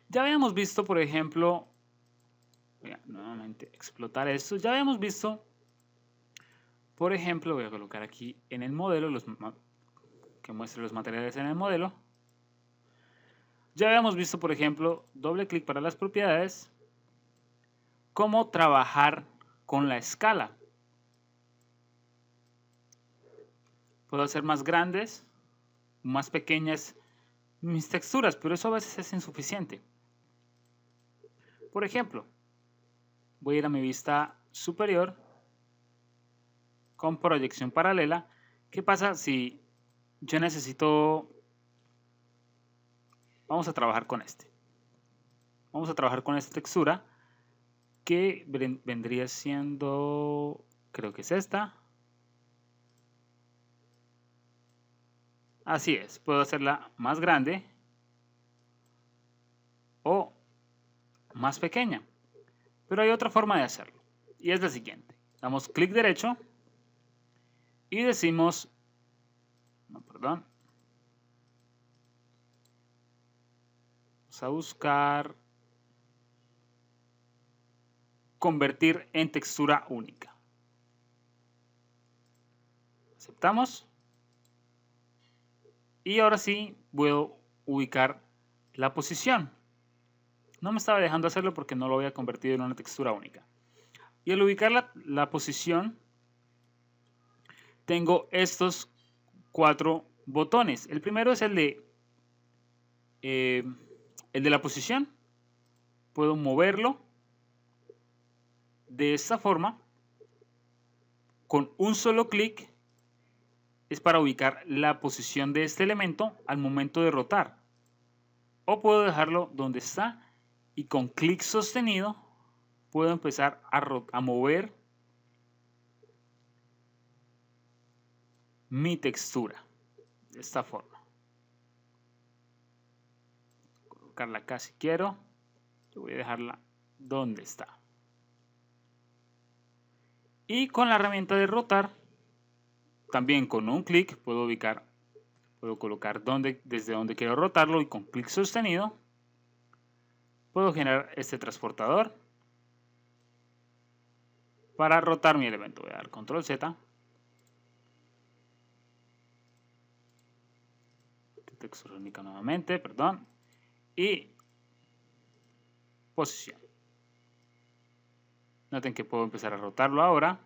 Ya habíamos visto, por ejemplo, voy a nuevamente explotar esto. Ya habíamos visto, por ejemplo, voy a colocar aquí en el modelo, que muestre los materiales en el modelo. Ya habíamos visto, por ejemplo, doble clic para las propiedades, cómo trabajar con la escala. Puedo hacer más grandes, más pequeñas mis texturas, pero eso a veces es insuficiente. Por ejemplo, voy a ir a mi vista superior con proyección paralela. ¿Qué pasa si yo necesito... Vamos a trabajar con este. Vamos a trabajar con esta textura que vendría siendo... Creo que es esta. Así es, puedo hacerla más grande o más pequeña. Pero hay otra forma de hacerlo, y es la siguiente. Damos clic derecho y decimos, vamos a buscar convertir en textura única. Aceptamos. Y ahora sí puedo ubicar la posición. No me estaba dejando hacerlo porque no lo había convertido en una textura única. Y al ubicar la posición, tengo estos 4 botones. El primero es el de la posición. Puedo moverlo de esta forma. Con un solo clic es para ubicar la posición de este elemento al momento de rotar. O puedo dejarlo donde está y con clic sostenido puedo empezar a mover mi textura de esta forma. Colocarla acá si quiero. Yo voy a dejarla donde está. Y con la herramienta de rotar, también con un clic puedo colocar desde donde quiero rotarlo, y con clic sostenido puedo generar este transportador para rotar mi elemento. Voy a dar control Z textura única nuevamente, perdón, y posición. Noten que puedo empezar a rotarlo ahora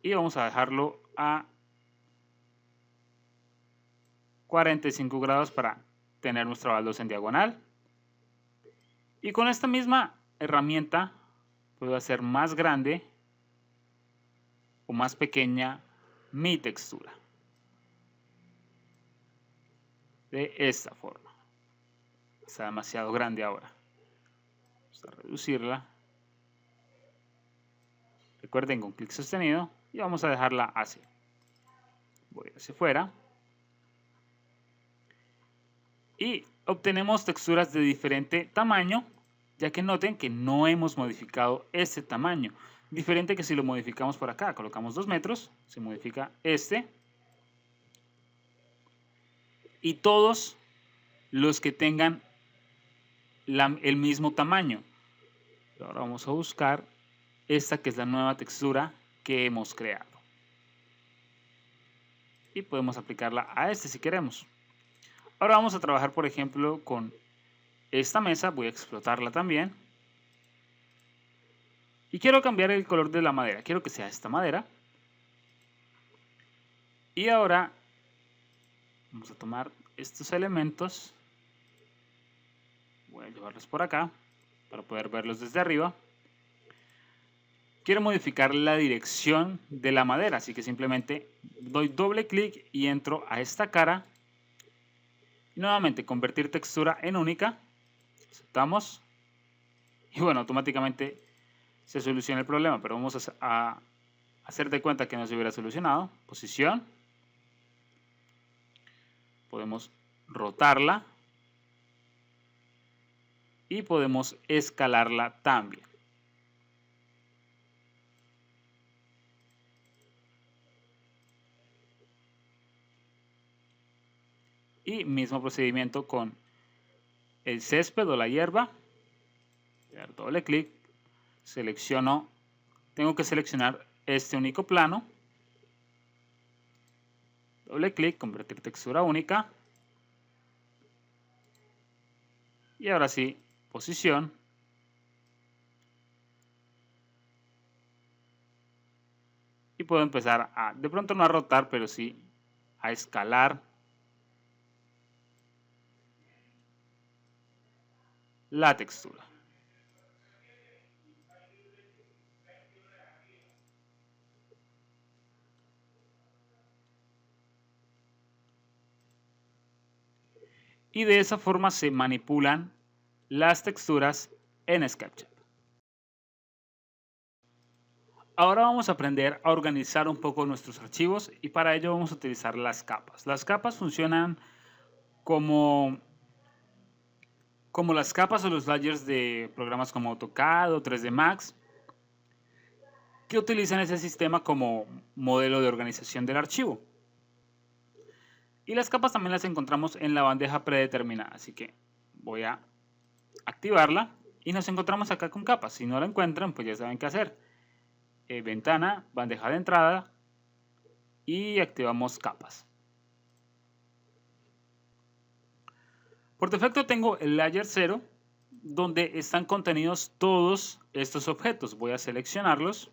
y vamos a dejarlo a 45 grados para tener nuestra baldosa en diagonal. Y con esta misma herramienta puedo hacer más grande o más pequeña mi textura. De esta forma. Está demasiado grande ahora. Vamos a reducirla. Recuerden, con clic sostenido, y vamos a dejarla así. Voy hacia afuera. Y obtenemos texturas de diferente tamaño, ya que noten que no hemos modificado este tamaño. Diferente que si lo modificamos por acá, colocamos 2 metros, se modifica este. Y todos los que tengan el mismo tamaño. Ahora vamos a buscar esta que es la nueva textura que hemos creado. Y podemos aplicarla a este si queremos. Ahora vamos a trabajar, por ejemplo, con esta mesa. Voy a explotarla también. Y quiero cambiar el color de la madera. Quiero que sea esta madera. Y ahora vamos a tomar estos elementos. Voy a llevarlos por acá para poder verlos desde arriba. Quiero modificar la dirección de la madera, así que simplemente doy doble clic y entro a esta cara. Y nuevamente convertir textura en única. Aceptamos. Y bueno, automáticamente se soluciona el problema, pero vamos a hacer de cuenta que no se hubiera solucionado. Posición. Podemos rotarla. Y podemos escalarla también. Y mismo procedimiento con el césped o la hierba. Dar doble clic. Selecciono. Tengo que seleccionar este único plano. Doble clic, convertir textura única. Y ahora sí, posición. Y puedo empezar a, de pronto no a rotar, pero sí a escalar la textura. Y de esa forma se manipulan las texturas en SketchUp. Ahora vamos a aprender a organizar un poco nuestros archivos y para ello vamos a utilizar las capas. Las capas funcionan como las capas o los layers de programas como AutoCAD o 3D Max, que utilizan ese sistema como modelo de organización del archivo. Y las capas también las encontramos en la bandeja predeterminada, así que voy a activarla y nos encontramos acá con capas. Si no la encuentran, pues ya saben qué hacer. Ventana, bandeja de entrada y activamos capas. Por defecto tengo el layer 0, donde están contenidos todos estos objetos. Voy a seleccionarlos.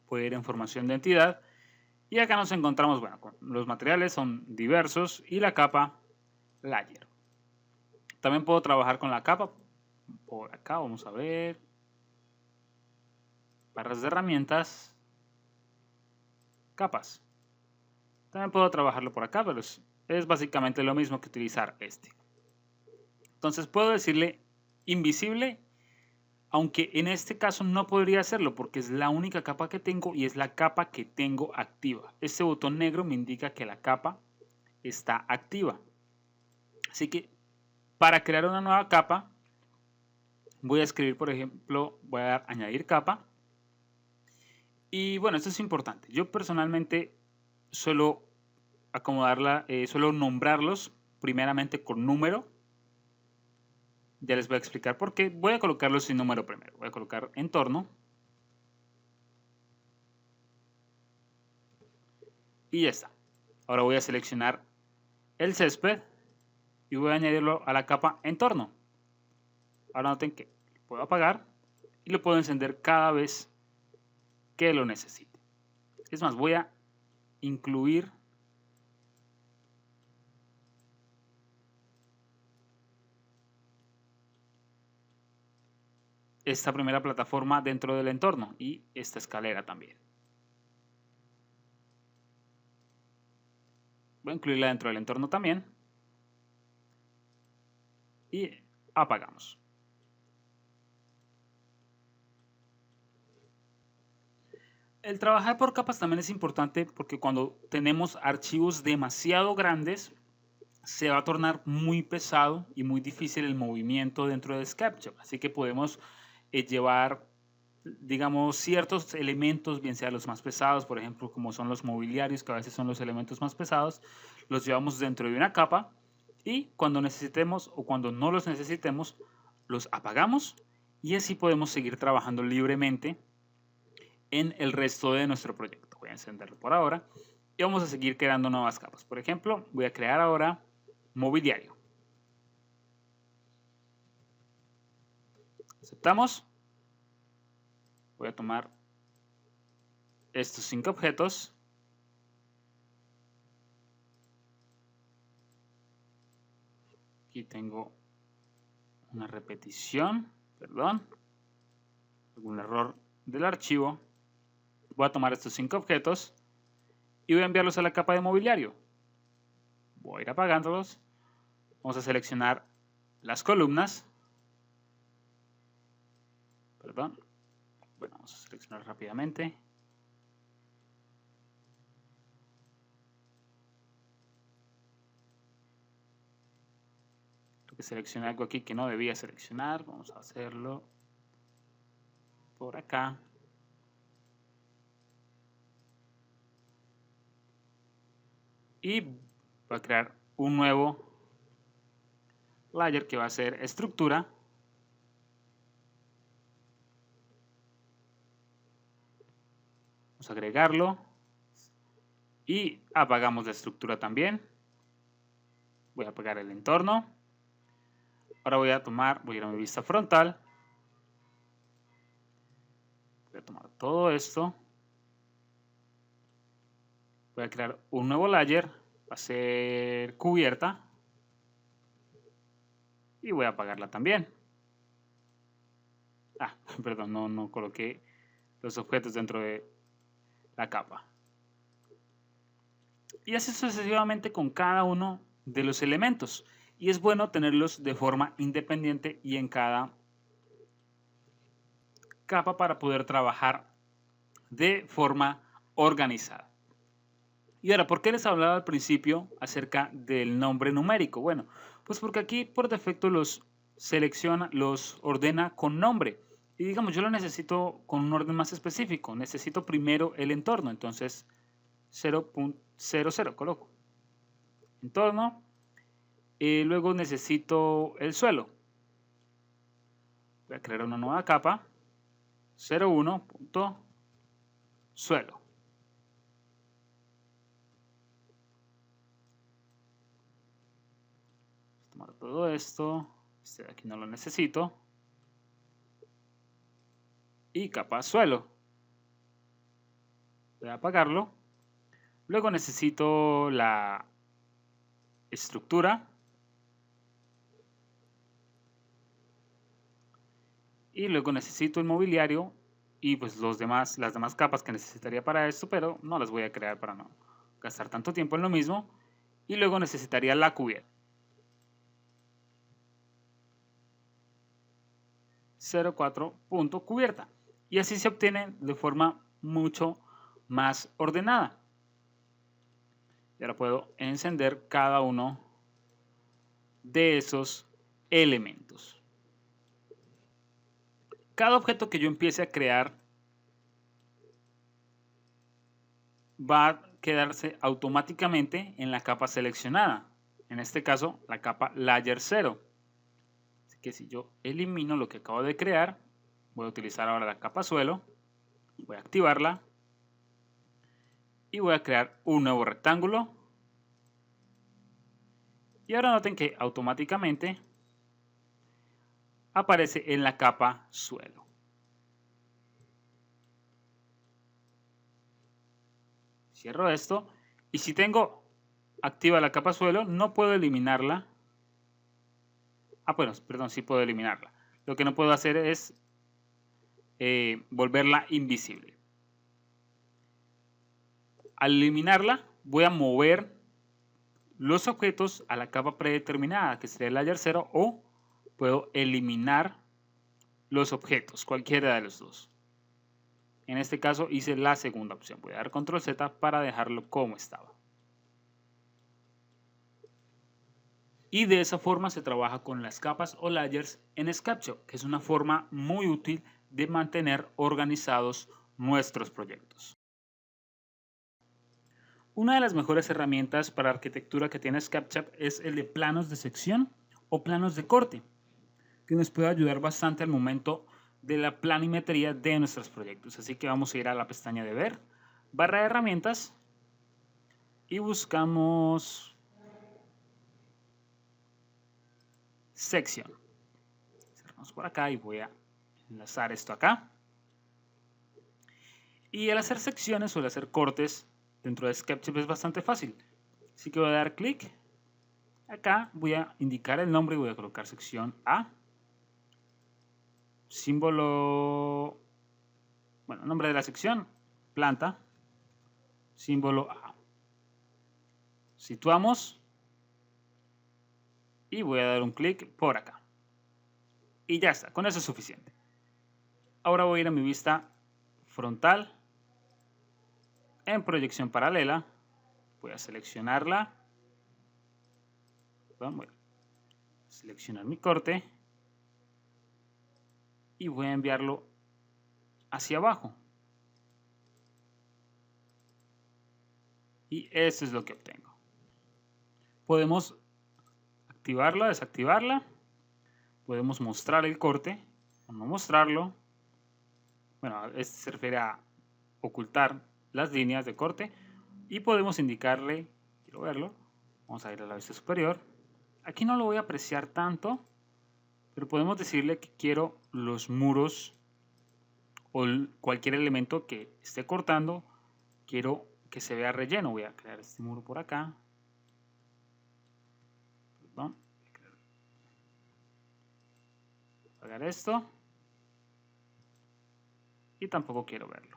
Voy a ir en formación de entidad. Y acá nos encontramos, bueno, los materiales son diversos y la capa layer. También puedo trabajar con la capa. Por acá vamos a ver. Barras de herramientas. Capas. También puedo trabajarlo por acá, pero es básicamente lo mismo que utilizar este. Entonces puedo decirle invisible, aunque en este caso no podría hacerlo porque es la única capa que tengo y es la capa que tengo activa. Este botón negro me indica que la capa está activa. Así que para crear una nueva capa voy a escribir, por ejemplo, voy a dar añadir capa. Y bueno, esto es importante. Yo personalmente suelo acomodarla, suelo nombrarlos primeramente con número. Ya les voy a explicar por qué. Voy a colocarlos sin número primero. Voy a colocar entorno. Y ya está. Ahora voy a seleccionar el césped y voy a añadirlo a la capa entorno. Ahora noten que lo puedo apagar y lo puedo encender cada vez que lo necesite. Es más, voy a incluir esta primera plataforma dentro del entorno y esta escalera también. Voy a incluirla dentro del entorno también y apagamos. El trabajar por capas también es importante porque cuando tenemos archivos demasiado grandes se va a tornar muy pesado y muy difícil el movimiento dentro de SketchUp. Así que podemos llevar, digamos, ciertos elementos, bien sean los más pesados, por ejemplo, como son los mobiliarios, que a veces son los elementos más pesados, los llevamos dentro de una capa y cuando necesitemos o cuando no los necesitemos, los apagamos y así podemos seguir trabajando libremente en el resto de nuestro proyecto. Voy a encenderlo por ahora y vamos a seguir creando nuevas capas. Por ejemplo, voy a crear ahora mobiliario. Aceptamos. Voy a tomar estos 5 objetos. Aquí tengo una repetición, perdón, algún error del archivo. Voy a tomar estos 5 objetos y voy a enviarlos a la capa de mobiliario. Voy a ir apagándolos. Vamos a seleccionar las columnas. Perdón. Bueno, vamos a seleccionar rápidamente. Creo que seleccioné algo aquí que no debía seleccionar. Vamos a hacerlo por acá. Y voy a crear un nuevo layer que va a ser estructura. Vamos a agregarlo y apagamos la estructura también. Voy a apagar el entorno. Ahora voy a ir a mi vista frontal. Voy a tomar todo esto. Voy a crear un nuevo layer. Va a ser cubierta. Y voy a apagarla también. Perdón, no coloqué los objetos dentro de la capa. Y así sucesivamente con cada uno de los elementos. Y es bueno tenerlos de forma independiente y en cada capa para poder trabajar de forma organizada. Y ahora, ¿por qué les hablaba al principio acerca del nombre numérico? Bueno, pues porque aquí por defecto los selecciona, los ordena con nombre. Y digamos, yo lo necesito con un orden más específico. Necesito primero el entorno, entonces 0.00 coloco. Entorno. Luego necesito el suelo. Voy a crear una nueva capa. 01.suelo. Tomar todo esto. Este de aquí no lo necesito. Y capa suelo. Voy a apagarlo. Luego necesito la estructura. Y luego necesito el mobiliario y pues las demás capas que necesitaría para esto, pero no las voy a crear para no gastar tanto tiempo en lo mismo. Y luego necesitaría la cubierta. 04 punto cubierta. Y así se obtiene de forma mucho más ordenada. Y ahora puedo encender cada uno de esos elementos. Cada objeto que yo empiece a crear va a quedarse automáticamente en la capa seleccionada. En este caso, la capa Layer 0. Así que si yo elimino lo que acabo de crear, voy a utilizar ahora la capa suelo, voy a activarla y voy a crear un nuevo rectángulo. Y ahora noten que automáticamente aparece en la capa suelo. Cierro esto y si tengo activa la capa suelo no puedo eliminarla. Bueno, perdón, sí puedo eliminarla. Lo que no puedo hacer es volverla invisible. Al eliminarla voy a mover los objetos a la capa predeterminada, que sería el layer 0, o puedo eliminar los objetos, cualquiera de los dos. En este caso hice la segunda opción. Voy a dar control Z para dejarlo como estaba. Y de esa forma se trabaja con las capas o layers en SketchUp, que es una forma muy útil de mantener organizados nuestros proyectos. Una de las mejores herramientas para arquitectura que tiene SketchUp es el de planos de sección o planos de corte, que nos puede ayudar bastante al momento de la planimetría de nuestros proyectos. Así que vamos a ir a la pestaña de ver, barra de herramientas y buscamos sección. Cerramos por acá y voy a enlazar esto acá. Y el hacer secciones o el hacer cortes dentro de SketchUp es bastante fácil. Así que voy a dar clic. Acá voy a indicar el nombre y voy a colocar sección A. Símbolo, bueno, nombre de la sección, planta, símbolo A. Situamos y voy a dar un clic por acá. Y ya está, con eso es suficiente. Ahora voy a ir a mi vista frontal, en proyección paralela, voy a seleccionarla, voy a seleccionar mi corte y voy a enviarlo hacia abajo. Y eso es lo que obtengo. Podemos activarla, desactivarla, podemos mostrar el corte o no mostrarlo. Bueno, este se refiere a ocultar las líneas de corte y podemos indicarle, quiero verlo, vamos a ir a la vista superior. Aquí no lo voy a apreciar tanto, pero podemos decirle que quiero los muros o cualquier elemento que esté cortando, quiero que se vea relleno. Voy a crear este muro por acá. Perdón. Apagar esto. Y tampoco quiero verlo.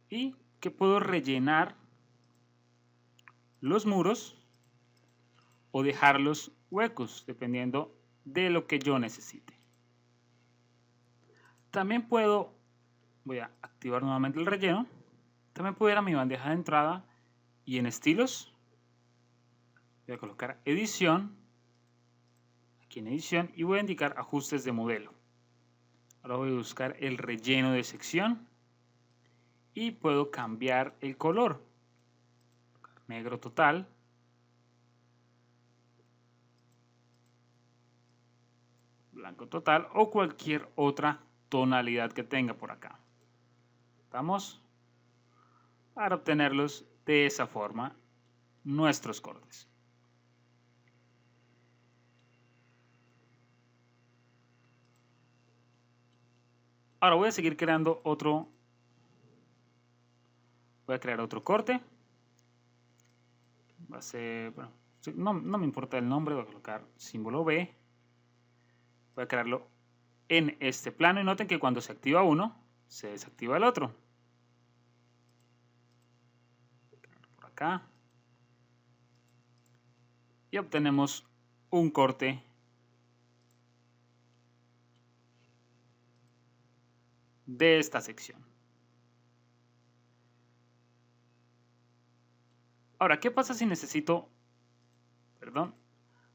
Y que puedo rellenar los muros o dejarlos huecos dependiendo de lo que yo necesite. También puedo, voy a activar nuevamente el relleno, también puedo ir a mi bandeja de entrada y en estilos voy a colocar edición, aquí en edición, y voy a indicar ajustes de modelo. Ahora voy a buscar el relleno de sección y puedo cambiar el color, negro total, blanco total o cualquier otra tonalidad que tenga por acá. Vamos para obtenerlos de esa forma nuestros cortes. Ahora voy a seguir creando otro. Voy a crear otro corte. Va a ser, bueno, no me importa el nombre, voy a colocar símbolo B. Voy a crearlo en este plano y noten que cuando se activa uno, se desactiva el otro. Por acá. Y obtenemos un corte de esta sección. Ahora, ¿qué pasa si necesito,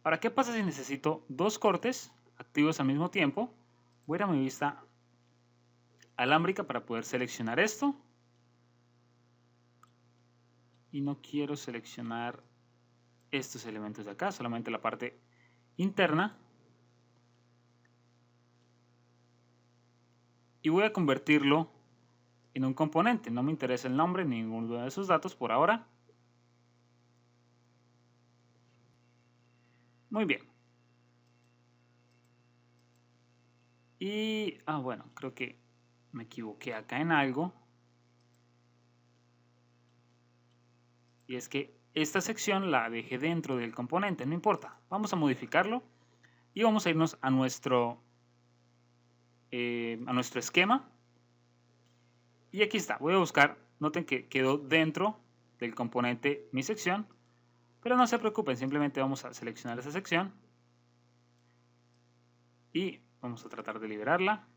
Ahora, ¿qué pasa si necesito dos cortes activos al mismo tiempo? Voy a ir a mi vista alámbrica para poder seleccionar esto. Y no quiero seleccionar estos elementos de acá, solamente la parte interna. Y voy a convertirlo en un componente. No me interesa el nombre ni ninguno de esos datos por ahora. Muy bien. Y, bueno, creo que me equivoqué acá en algo. Y es que esta sección la dejé dentro del componente, no importa. Vamos a modificarlo y vamos a irnos a nuestro esquema. Y aquí está, voy a buscar, noten que quedó dentro del componente mi sección, pero no se preocupen, simplemente vamos a seleccionar esa sección y vamos a tratar de liberarla.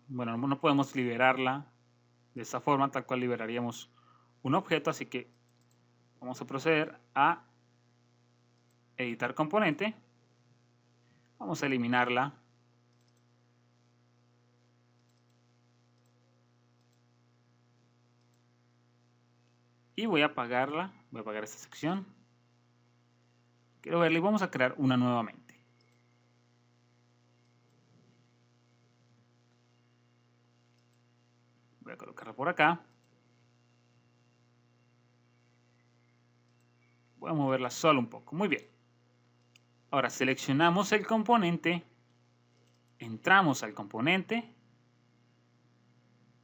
Bueno, no podemos liberarla de esta forma, tal cual liberaríamos un objeto, así que vamos a proceder a editar componente. Vamos a eliminarla. Y voy a apagarla, voy a apagar esta sección. Quiero verla y vamos a crear una nuevamente. Voy a colocarla por acá. Voy a moverla solo un poco. Muy bien. Ahora seleccionamos el componente. Entramos al componente.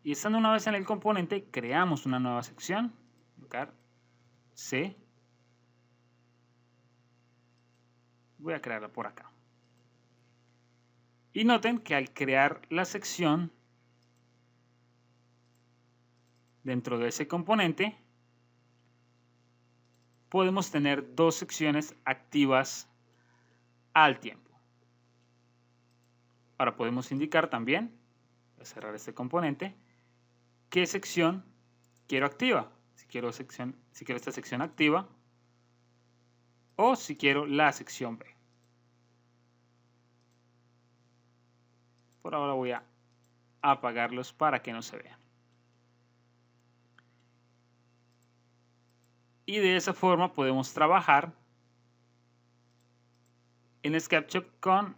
Y estando una vez en el componente, creamos una nueva sección. Colocar C. Voy a crearla por acá. Y noten que al crear la sección dentro de ese componente, podemos tener dos secciones activas al tiempo. Ahora podemos indicar también, voy a cerrar este componente, qué sección quiero activa. Si quiero esta sección activa o si quiero la sección B. Por ahora voy a apagarlos para que no se vean. Y de esa forma podemos trabajar en SketchUp con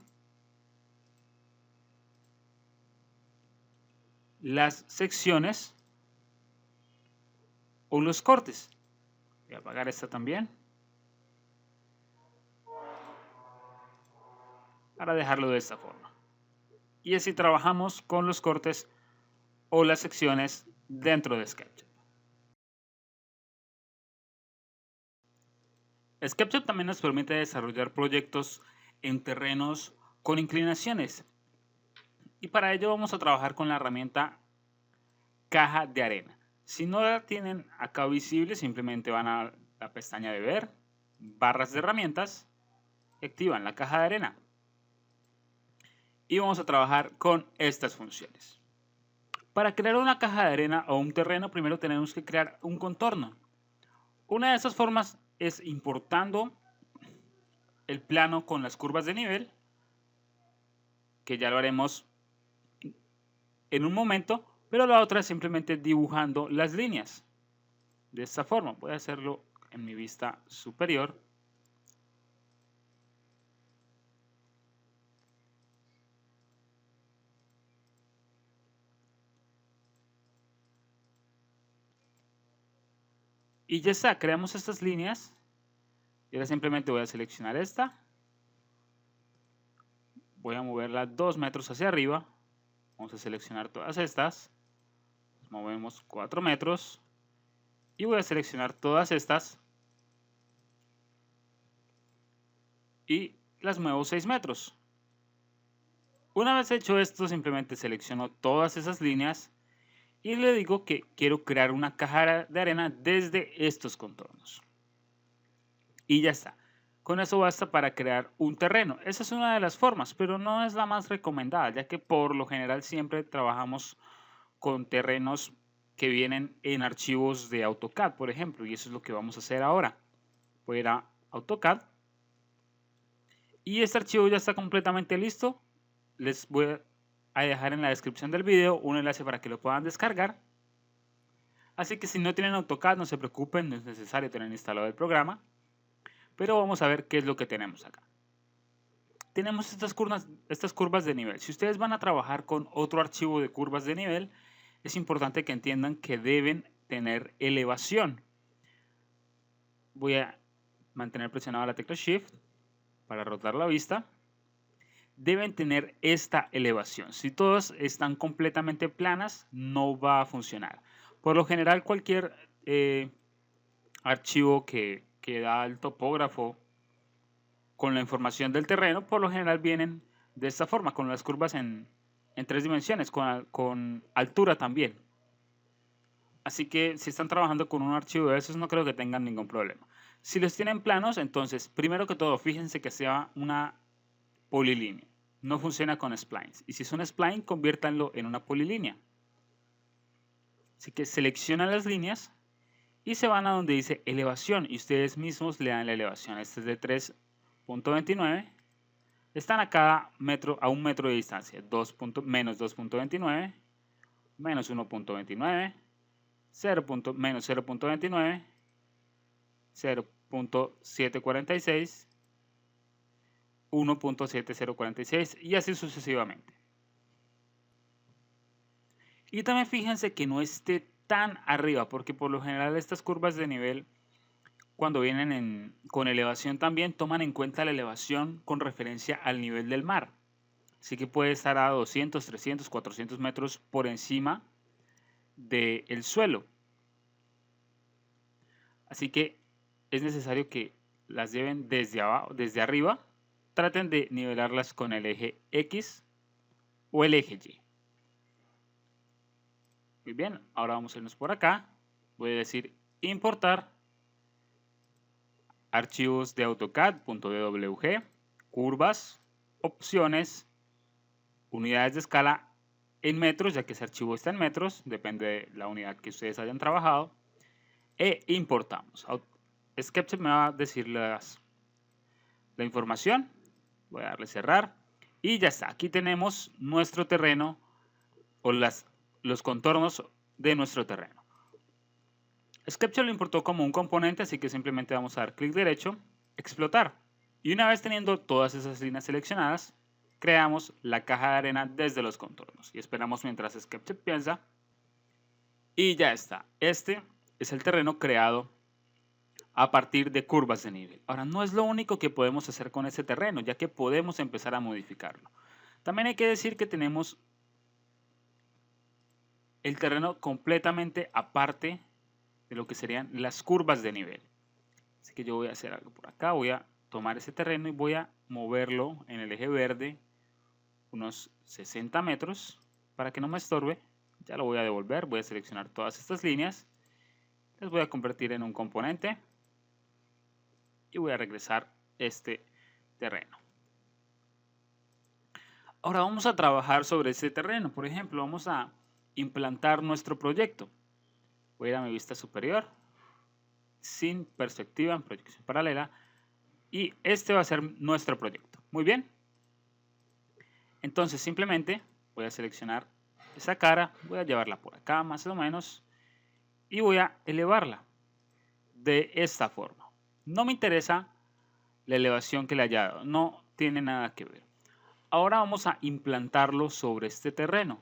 las secciones o los cortes. Voy a apagar esta también para dejarlo de esta forma. Y así trabajamos con los cortes o las secciones dentro de SketchUp. SketchUp también nos permite desarrollar proyectos en terrenos con inclinaciones. Y para ello vamos a trabajar con la herramienta caja de arena. Si no la tienen acá visible, simplemente van a la pestaña de ver, barras de herramientas, y activan la caja de arena. Y vamos a trabajar con estas funciones. Para crear una caja de arena o un terreno, primero tenemos que crear un contorno. Una de esas formas es importando el plano con las curvas de nivel, que ya lo haremos en un momento, pero la otra es simplemente dibujando las líneas. De esta forma, voy a hacerlo en mi vista superior. Y ya está, creamos estas líneas. Y ahora simplemente voy a seleccionar esta. Voy a moverla 2 metros hacia arriba. Vamos a seleccionar todas estas. Movemos 4 metros. Y voy a seleccionar todas estas. Y las muevo 6 metros. Una vez hecho esto, simplemente selecciono todas esas líneas. Y le digo que quiero crear una caja de arena desde estos contornos. Y ya está. Con eso basta para crear un terreno. Esa es una de las formas, pero no es la más recomendada, ya que por lo general siempre trabajamos con terrenos que vienen en archivos de AutoCAD, por ejemplo, y eso es lo que vamos a hacer ahora. Voy a ir a AutoCAD y este archivo ya está completamente listo. Les voy a dejar en la descripción del video un enlace para que lo puedan descargar. Así que si no tienen AutoCAD, no se preocupen, no es necesario tener instalado el programa. Pero vamos a ver qué es lo que tenemos acá. tenemos estas curvas de nivel. Si ustedes van a trabajar con otro archivo de curvas de nivel, es importante que entiendan que deben tener elevación. Voy a mantener presionada la tecla Shift para rotar la vista. Deben tener esta elevación. Si todas están completamente planas, no va a funcionar. Por lo general, cualquier archivo que da el topógrafo con la información del terreno, por lo general vienen de esta forma, con las curvas en 3 dimensiones, con altura también. Así que si están trabajando con un archivo de esos, no creo que tengan ningún problema. Si los tienen planos, entonces, primero que todo, fíjense que sea una polilínea. No funciona con splines. Y si es un spline, conviértanlo en una polilínea. Así que seleccionan las líneas y se van a donde dice elevación. Y ustedes mismos le dan la elevación. Este es de 3.29. Están a cada metro, a 1 metro de distancia. Menos 2.29, menos 1.29, menos 0.29, 0.746, 1.7046 y así sucesivamente. Y también fíjense que no esté tan arriba, porque por lo general estas curvas de nivel, cuando vienen con elevación también, toman en cuenta la elevación con referencia al nivel del mar. Así que puede estar a 200, 300, 400 metros por encima del suelo. Así que es necesario que las lleven desde abajo, desde arriba. Traten de nivelarlas con el eje X o el eje Y. Muy bien, ahora vamos a irnos por acá. Voy a decir importar archivos de AutoCAD.dwg, curvas, opciones, unidades de escala en metros, ya que ese archivo está en metros, depende de la unidad que ustedes hayan trabajado, e importamos. SketchUp me va a decir la información. Voy a darle cerrar y ya está. Aquí tenemos nuestro terreno o los contornos de nuestro terreno. SketchUp lo importó como un componente, así que simplemente vamos a dar clic derecho, explotar. Y una vez teniendo todas esas líneas seleccionadas, creamos la caja de arena desde los contornos. Y esperamos mientras SketchUp piensa. Y ya está. Este es el terreno creado a partir de curvas de nivel. Ahora, no es lo único que podemos hacer con ese terreno, ya que podemos empezar a modificarlo. También hay que decir que tenemos el terreno completamente aparte de lo que serían las curvas de nivel. Así que yo voy a hacer algo por acá, voy a tomar ese terreno y voy a moverlo en el eje verde unos 60 metros para que no me estorbe. Ya lo voy a devolver, voy a seleccionar todas estas líneas, las voy a convertir en un componente y voy a regresar este terreno. Ahora vamos a trabajar sobre este terreno. Por ejemplo, vamos a implantar nuestro proyecto. Voy a ir a mi vista superior, sin perspectiva, en proyección paralela, y este va a ser nuestro proyecto. Muy bien. Entonces simplemente voy a seleccionar esa cara, voy a llevarla por acá más o menos y voy a elevarla de esta forma. No me interesa la elevación que le haya dado, no tiene nada que ver. Ahora vamos a implantarlo sobre este terreno.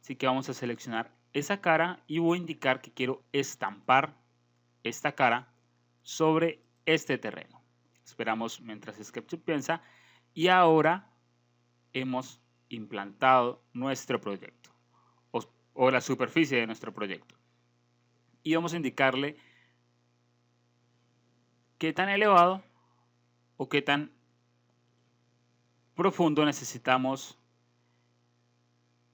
Así que vamos a seleccionar esa cara y voy a indicar que quiero estampar esta cara sobre este terreno. Esperamos mientras SketchUp piensa y ahora hemos implantado nuestro proyecto o la superficie de nuestro proyecto. Y vamos a indicarle qué tan elevado o qué tan profundo necesitamos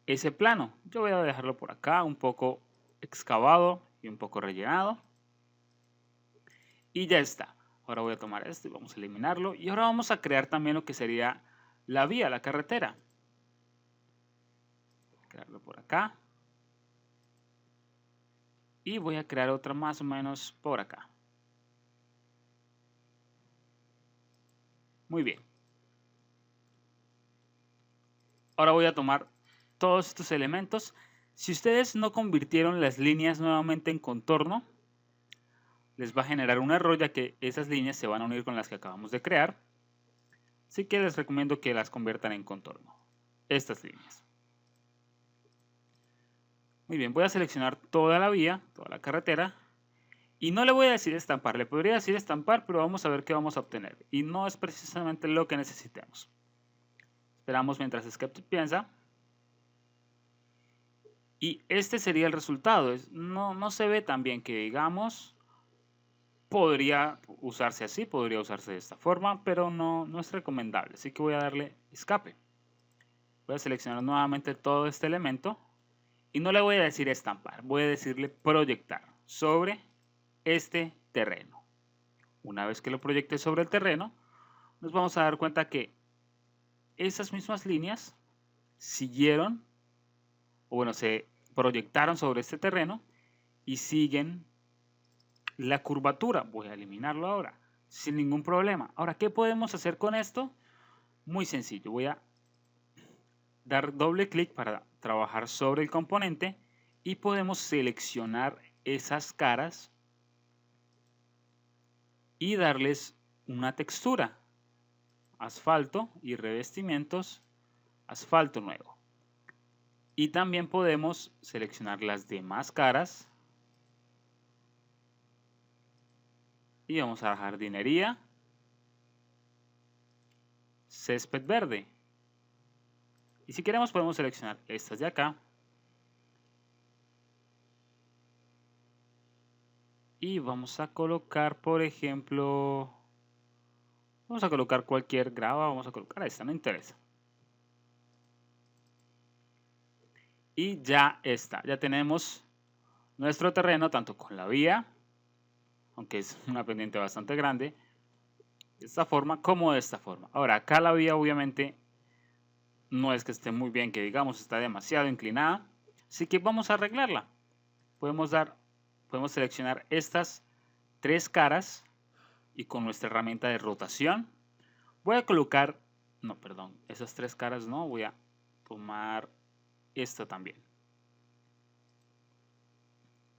ese plano. Yo voy a dejarlo por acá un poco excavado y un poco rellenado. Y ya está. Ahora voy a tomar esto y vamos a eliminarlo. Y ahora vamos a crear también lo que sería la vía, la carretera. Voy a crearlo por acá. Y voy a crear otra más o menos por acá. Muy bien. Ahora voy a tomar todos estos elementos. Si ustedes no convirtieron las líneas nuevamente en contorno, les va a generar un error ya que esas líneas se van a unir con las que acabamos de crear. Así que les recomiendo que las conviertan en contorno, estas líneas. Muy bien, voy a seleccionar toda la vía, toda la carretera. Y no le voy a decir estampar, le podría decir estampar, pero vamos a ver qué vamos a obtener. Y no es precisamente lo que necesitemos. Esperamos mientras SketchUp piensa. Y este sería el resultado. No se ve tan bien que digamos. Podría usarse así, podría usarse de esta forma, pero no es recomendable. Así que voy a darle escape. Voy a seleccionar nuevamente todo este elemento. Y no le voy a decir estampar, voy a decirle proyectar sobre este terreno. Una vez que lo proyecte sobre el terreno, nos vamos a dar cuenta que esas mismas líneas siguieron, o bueno, se proyectaron sobre este terreno y siguen la curvatura. Voy a eliminarlo ahora, sin ningún problema. Ahora, ¿qué podemos hacer con esto? Muy sencillo, voy a dar doble clic para trabajar sobre el componente y podemos seleccionar esas caras y darles una textura, asfalto y revestimientos, asfalto nuevo. Y también podemos seleccionar las demás caras y vamos a jardinería, césped verde. Y si queremos podemos seleccionar estas de acá y vamos a colocar, por ejemplo, vamos a colocar cualquier grava, vamos a colocar esta, no interesa. Y ya está, ya tenemos nuestro terreno tanto con la vía, aunque es una pendiente bastante grande, de esta forma como de esta forma. Ahora acá la vía obviamente no es que esté muy bien, que digamos está demasiado inclinada, así que vamos a arreglarla. Podemos seleccionar estas tres caras y con nuestra herramienta de rotación voy a colocar, no, perdón, esas tres caras no, voy a tomar esta también.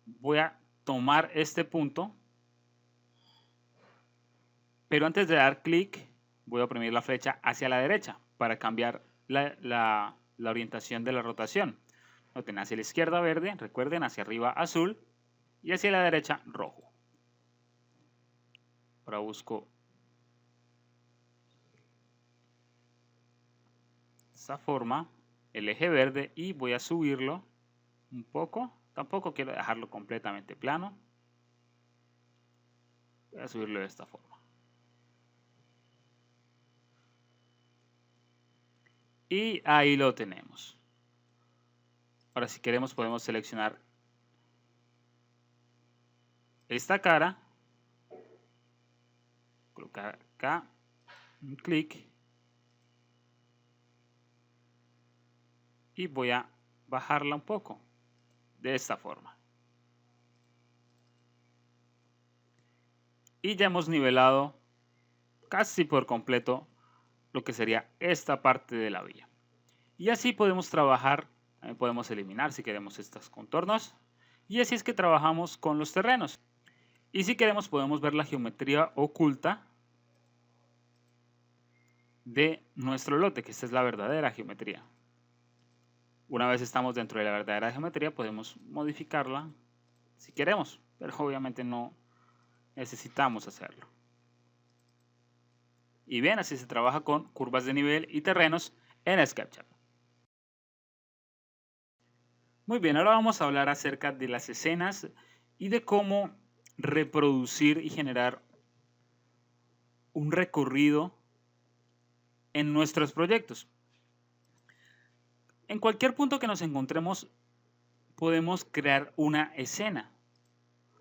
Voy a tomar este punto, pero antes de dar clic voy a oprimir la flecha hacia la derecha para cambiar la orientación de la rotación. Noten, hacia la izquierda verde, recuerden, hacia arriba azul y hacia la derecha rojo. Ahora busco esta forma, el eje verde, y voy a subirlo un poco. Tampoco quiero dejarlo completamente plano. Voy a subirlo de esta forma. Y ahí lo tenemos. Ahora si queremos podemos seleccionar esta cara, colocar acá un clic y voy a bajarla un poco de esta forma. Y ya hemos nivelado casi por completo lo que sería esta parte de la vía. Y así podemos trabajar, también podemos eliminar si queremos estos contornos. Y así es que trabajamos con los terrenos. Y si queremos podemos ver la geometría oculta de nuestro lote, que esta es la verdadera geometría. Una vez estamos dentro de la verdadera geometría podemos modificarla si queremos, pero obviamente no necesitamos hacerlo. Y bien, así se trabaja con curvas de nivel y terrenos en SketchUp. Muy bien, ahora vamos a hablar acerca de las escenas y de cómo reproducir y generar un recorrido en nuestros proyectos. En cualquier punto que nos encontremos podemos crear una escena.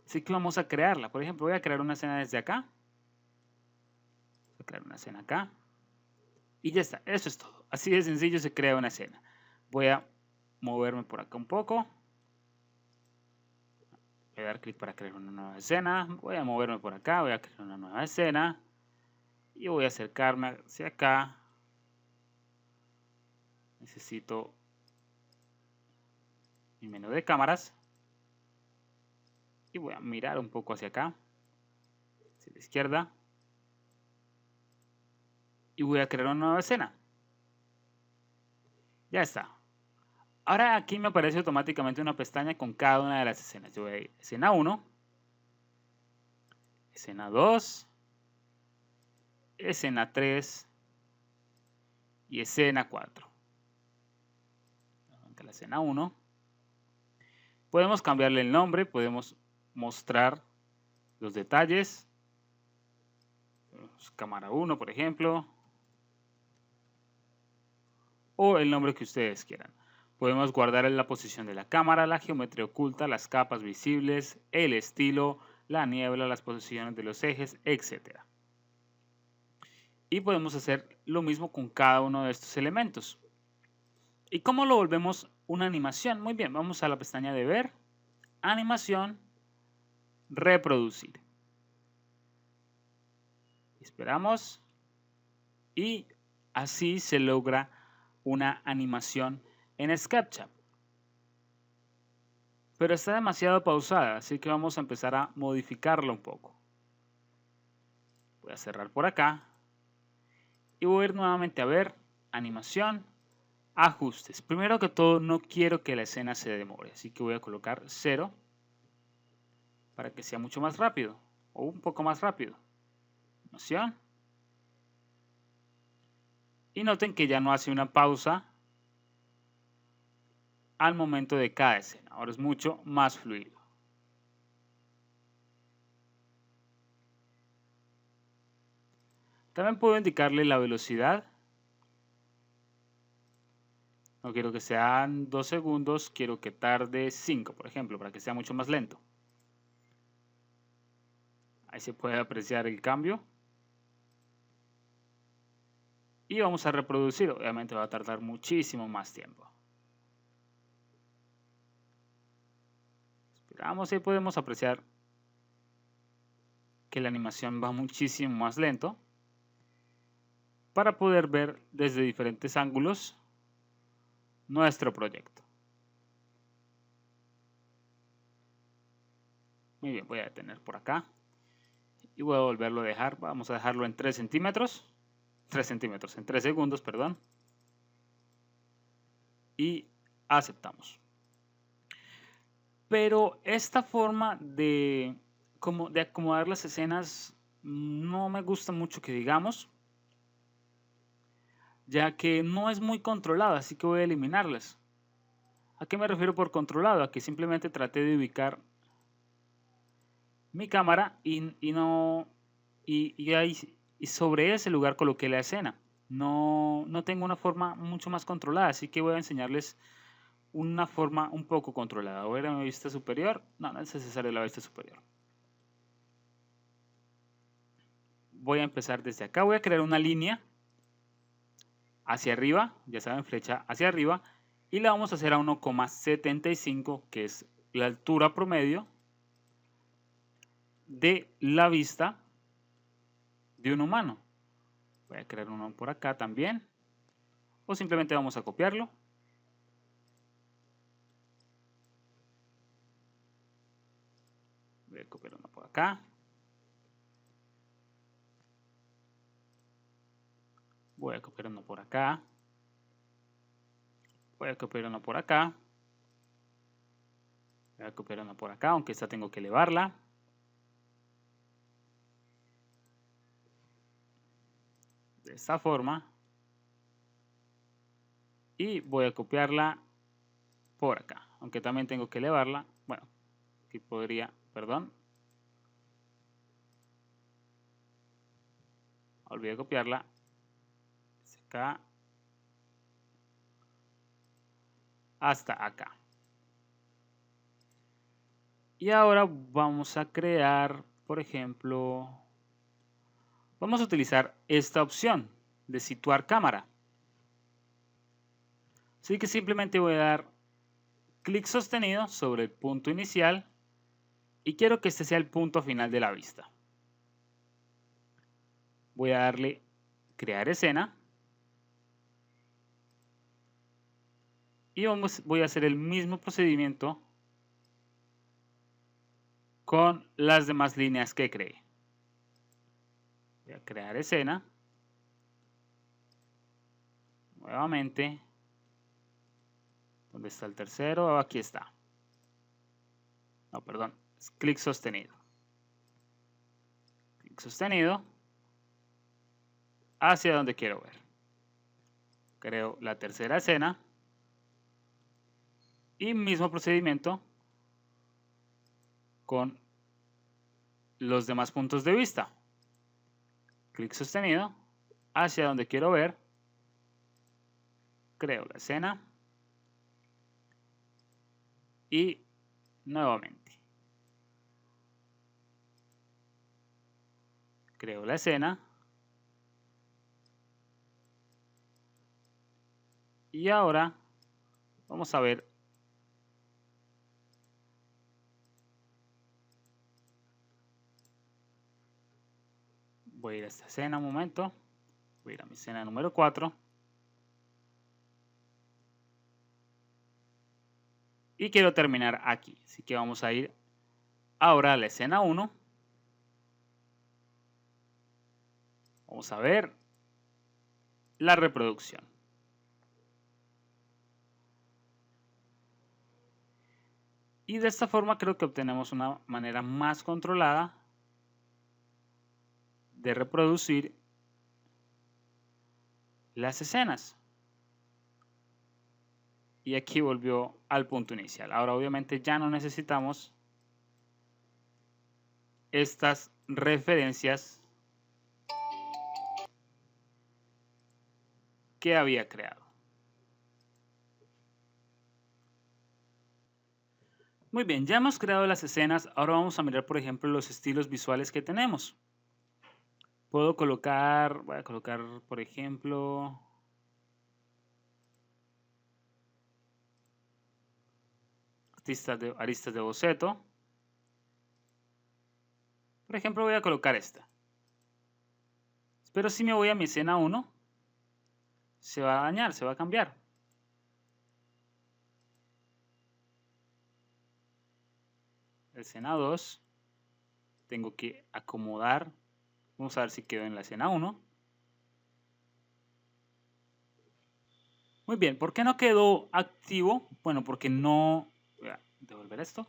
Así que vamos a crearla. Por ejemplo, voy a crear una escena desde acá. Voy a crear una escena acá. Y ya está, eso es todo. Así de sencillo se crea una escena. Voy a moverme por acá un poco. Voy a dar clic para crear una nueva escena. Voy a moverme por acá, voy a crear una nueva escena. Y voy a acercarme hacia acá. Necesito mi menú de cámaras. Y voy a mirar un poco hacia acá. Hacia la izquierda. y voy a crear una nueva escena. Ya está. Ahora aquí me aparece automáticamente una pestaña con cada una de las escenas. Yo voy a ir a escena 1, escena 2, escena 3 y escena 4. La escena 1. Podemos cambiarle el nombre, podemos mostrar los detalles. Cámara 1, por ejemplo. O el nombre que ustedes quieran. Podemos guardar la posición de la cámara, la geometría oculta, las capas visibles, el estilo, la niebla, las posiciones de los ejes, etc. Y podemos hacer lo mismo con cada uno de estos elementos. ¿Y cómo lo volvemos una animación? Muy bien, vamos a la pestaña de ver, animación, reproducir. Esperamos y así se logra una animación en SketchUp. Pero está demasiado pausada, así que vamos a empezar a modificarla un poco. Voy a cerrar por acá y voy a ir nuevamente a ver, animación, ajustes. Primero que todo, no quiero que la escena se demore, así que voy a colocar 0 para que sea mucho más rápido o un poco más rápido. Animación. Y noten que ya no hace una pausa al momento de cada escena. Ahora es mucho más fluido. También puedo indicarle la velocidad. No quiero que sean 2 segundos, quiero que tarde 5, por ejemplo, para que sea mucho más lento. Ahí se puede apreciar el cambio. Y vamos a reproducir, obviamente va a tardar muchísimo más tiempo. Esperamos y podemos apreciar que la animación va muchísimo más lento para poder ver desde diferentes ángulos nuestro proyecto. Muy bien, voy a detener por acá y voy a volverlo a dejar. Vamos a dejarlo en 3 centímetros. 3 centímetros, en 3 segundos, perdón. Y aceptamos. Pero esta forma de acomodar las escenas no me gusta mucho que digamos, ya que no es muy controlada, así que voy a eliminarlas. ¿A qué me refiero por controlado? A que simplemente traté de ubicar mi cámara y sobre ese lugar coloqué la escena. No tengo una forma mucho más controlada, así que voy a enseñarles una forma un poco controlada. Voy a ir a mi vista superior. No es necesario la vista superior. Voy a empezar desde acá. Voy a crear una línea hacia arriba, ya saben, flecha hacia arriba, y la vamos a hacer a 1,75, que es la altura promedio de la vista de un humano. Voy a crear uno por acá también, o simplemente vamos a copiarlo. Voy a copiar uno por acá. Voy a copiar uno por acá. Voy a copiar uno por acá. Voy a copiar uno por acá, aunque esta tengo que elevarla. De esta forma. Y voy a copiarla por acá, aunque también tengo que elevarla. Bueno, aquí podría, perdón. Olvidé copiarla. Acá hasta acá. Y ahora vamos a crear, por ejemplo, vamos a utilizar esta opción de situar cámara. Así que simplemente voy a dar clic sostenido sobre el punto inicial y quiero que este sea el punto final de la vista. Voy a darle crear escena y voy a hacer el mismo procedimiento con las demás líneas que creé. Voy a crear escena nuevamente. ¿Dónde está el tercero? Aquí está. No, perdón, es clic sostenido. Clic sostenido hacia donde quiero ver. Creo la tercera escena y mismo procedimiento con los demás puntos de vista. Clic sostenido hacia donde quiero ver. Creo la escena y nuevamente creo la escena y ahora vamos a ver voy a ir a esta escena un momento, voy a ir a mi escena número 4 y quiero terminar aquí, así que vamos a ir ahora a la escena 1. Vamos a ver la reproducción. Y de esta forma creo que obtenemos una manera más controlada de reproducir las escenas. Y aquí volvió al punto inicial. Ahora obviamente ya no necesitamos estas referencias que había creado. Muy bien, ya hemos creado las escenas, ahora vamos a mirar por ejemplo los estilos visuales que tenemos. Puedo colocar, voy a colocar por ejemplo aristas de boceto. Por ejemplo voy a colocar esta. Pero si me voy a mi escena 1, se va a dañar, se va a cambiar. Escena 2, tengo que acomodar. Vamos a ver si quedó en la escena 1. Muy bien, ¿por qué no quedó activo? Bueno, porque no... Voy a devolver esto.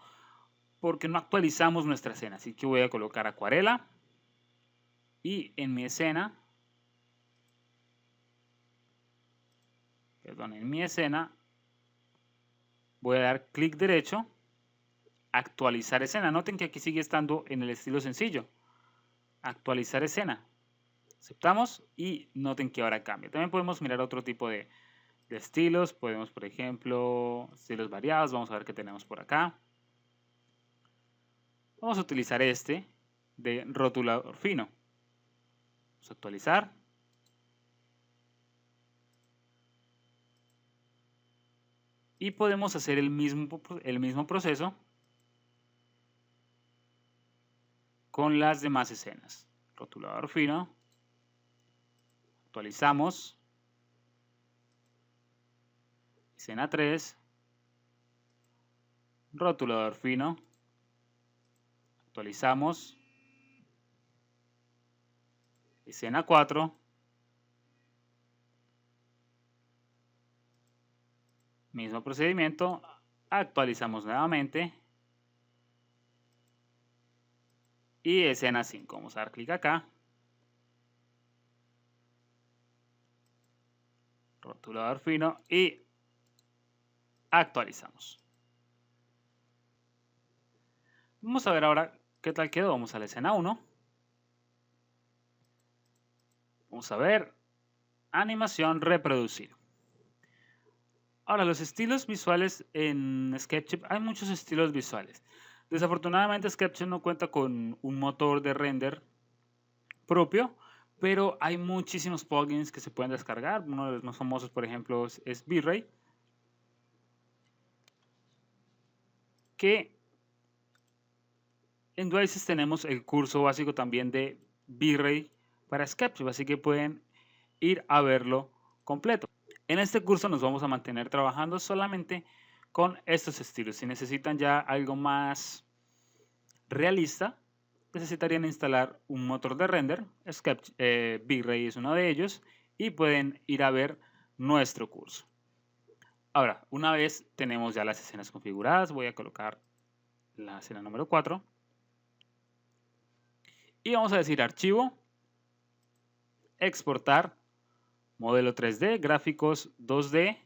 Porque no actualizamos nuestra escena. Así que voy a colocar acuarela. Y en mi escena... Perdón, en mi escena... Voy a dar clic derecho. Actualizar escena. Noten que aquí sigue estando en el estilo sencillo. Actualizar escena. Aceptamos y noten que ahora cambia. También podemos mirar otro tipo de estilos. Podemos, por ejemplo, estilos variados. Vamos a ver qué tenemos por acá. Vamos a utilizar este de rotulador fino. Vamos a actualizar. Y podemos hacer el mismo proceso con las demás escenas. Rotulador fino. Actualizamos. Escena 3. Rotulador fino. Actualizamos. Escena 4. Mismo procedimiento. Actualizamos nuevamente. Y escena 5. Vamos a dar clic acá. Rotulador fino y actualizamos. Vamos a ver ahora qué tal quedó. Vamos a la escena 1. Vamos a ver animación reproducir. Ahora, los estilos visuales en SketchUp, hay muchos estilos visuales. Desafortunadamente SketchUp no cuenta con un motor de render propio, pero hay muchísimos plugins que se pueden descargar. Uno de los más famosos, por ejemplo, es V-Ray, que en Devices tenemos el curso básico también de V-Ray para SketchUp, así que pueden ir a verlo completo. En este curso nos vamos a mantener trabajando solamente con estos estilos. Si necesitan ya algo más realista, necesitarían instalar un motor de render. V-Ray es uno de ellos y pueden ir a ver nuestro curso. Ahora, una vez tenemos ya las escenas configuradas, voy a colocar la escena número 4 y vamos a decir archivo, exportar, modelo 3D, gráficos 2D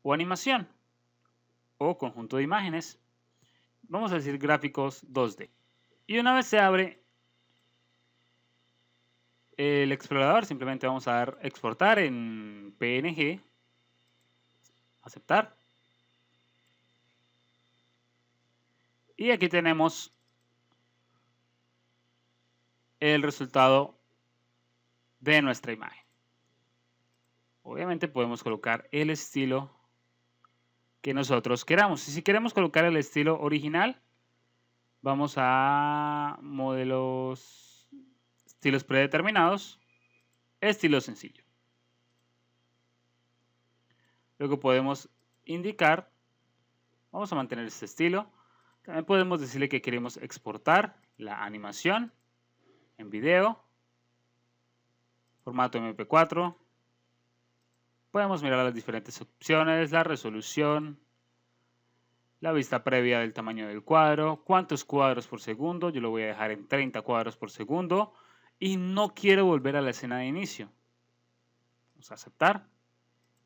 o animación o conjunto de imágenes. Vamos a decir gráficos 2D. Y una vez se abre el explorador, simplemente vamos a dar exportar en PNG, aceptar. Y aquí tenemos el resultado de nuestra imagen. Obviamente podemos colocar el estilo que nosotros queramos. Y si queremos colocar el estilo original, vamos a modelos, estilos predeterminados, estilo sencillo. Luego podemos indicar, vamos a mantener este estilo. También podemos decirle que queremos exportar la animación en video, formato MP4. Podemos mirar las diferentes opciones, la resolución, la vista previa del tamaño del cuadro, cuántos cuadros por segundo. Yo lo voy a dejar en 30 cuadros por segundo y no quiero volver a la escena de inicio. Vamos a aceptar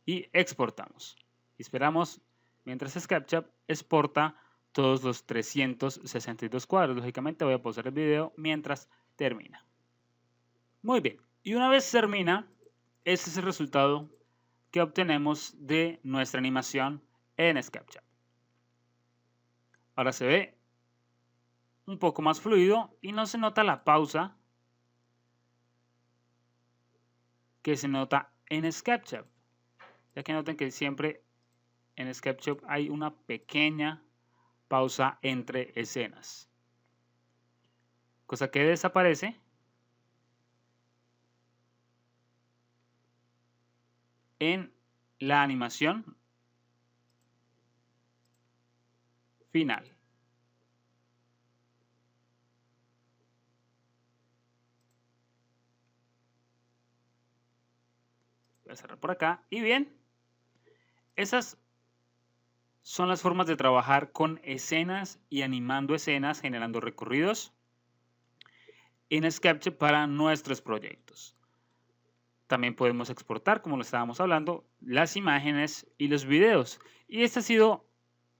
y exportamos. Y esperamos mientras SketchUp exporta todos los 362 cuadros. Lógicamente voy a pausar el video mientras termina. Muy bien, y una vez termina, este es el resultado que obtenemos de nuestra animación en SketchUp. Ahora se ve un poco más fluido y no se nota la pausa que se nota en SketchUp. Ya que noten que siempre en SketchUp hay una pequeña pausa entre escenas, cosa que desaparece en la animación final. Voy a cerrar por acá. Y bien, esas son las formas de trabajar con escenas y animando escenas, generando recorridos en SketchUp para nuestros proyectos. También podemos exportar, como lo estábamos hablando, las imágenes y los videos. Y esta ha sido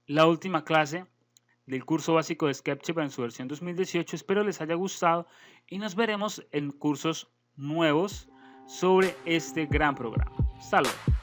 la última clase del curso básico de SketchUp en su versión 2018. Espero les haya gustado y nos veremos en cursos nuevos sobre este gran programa. Hasta luego.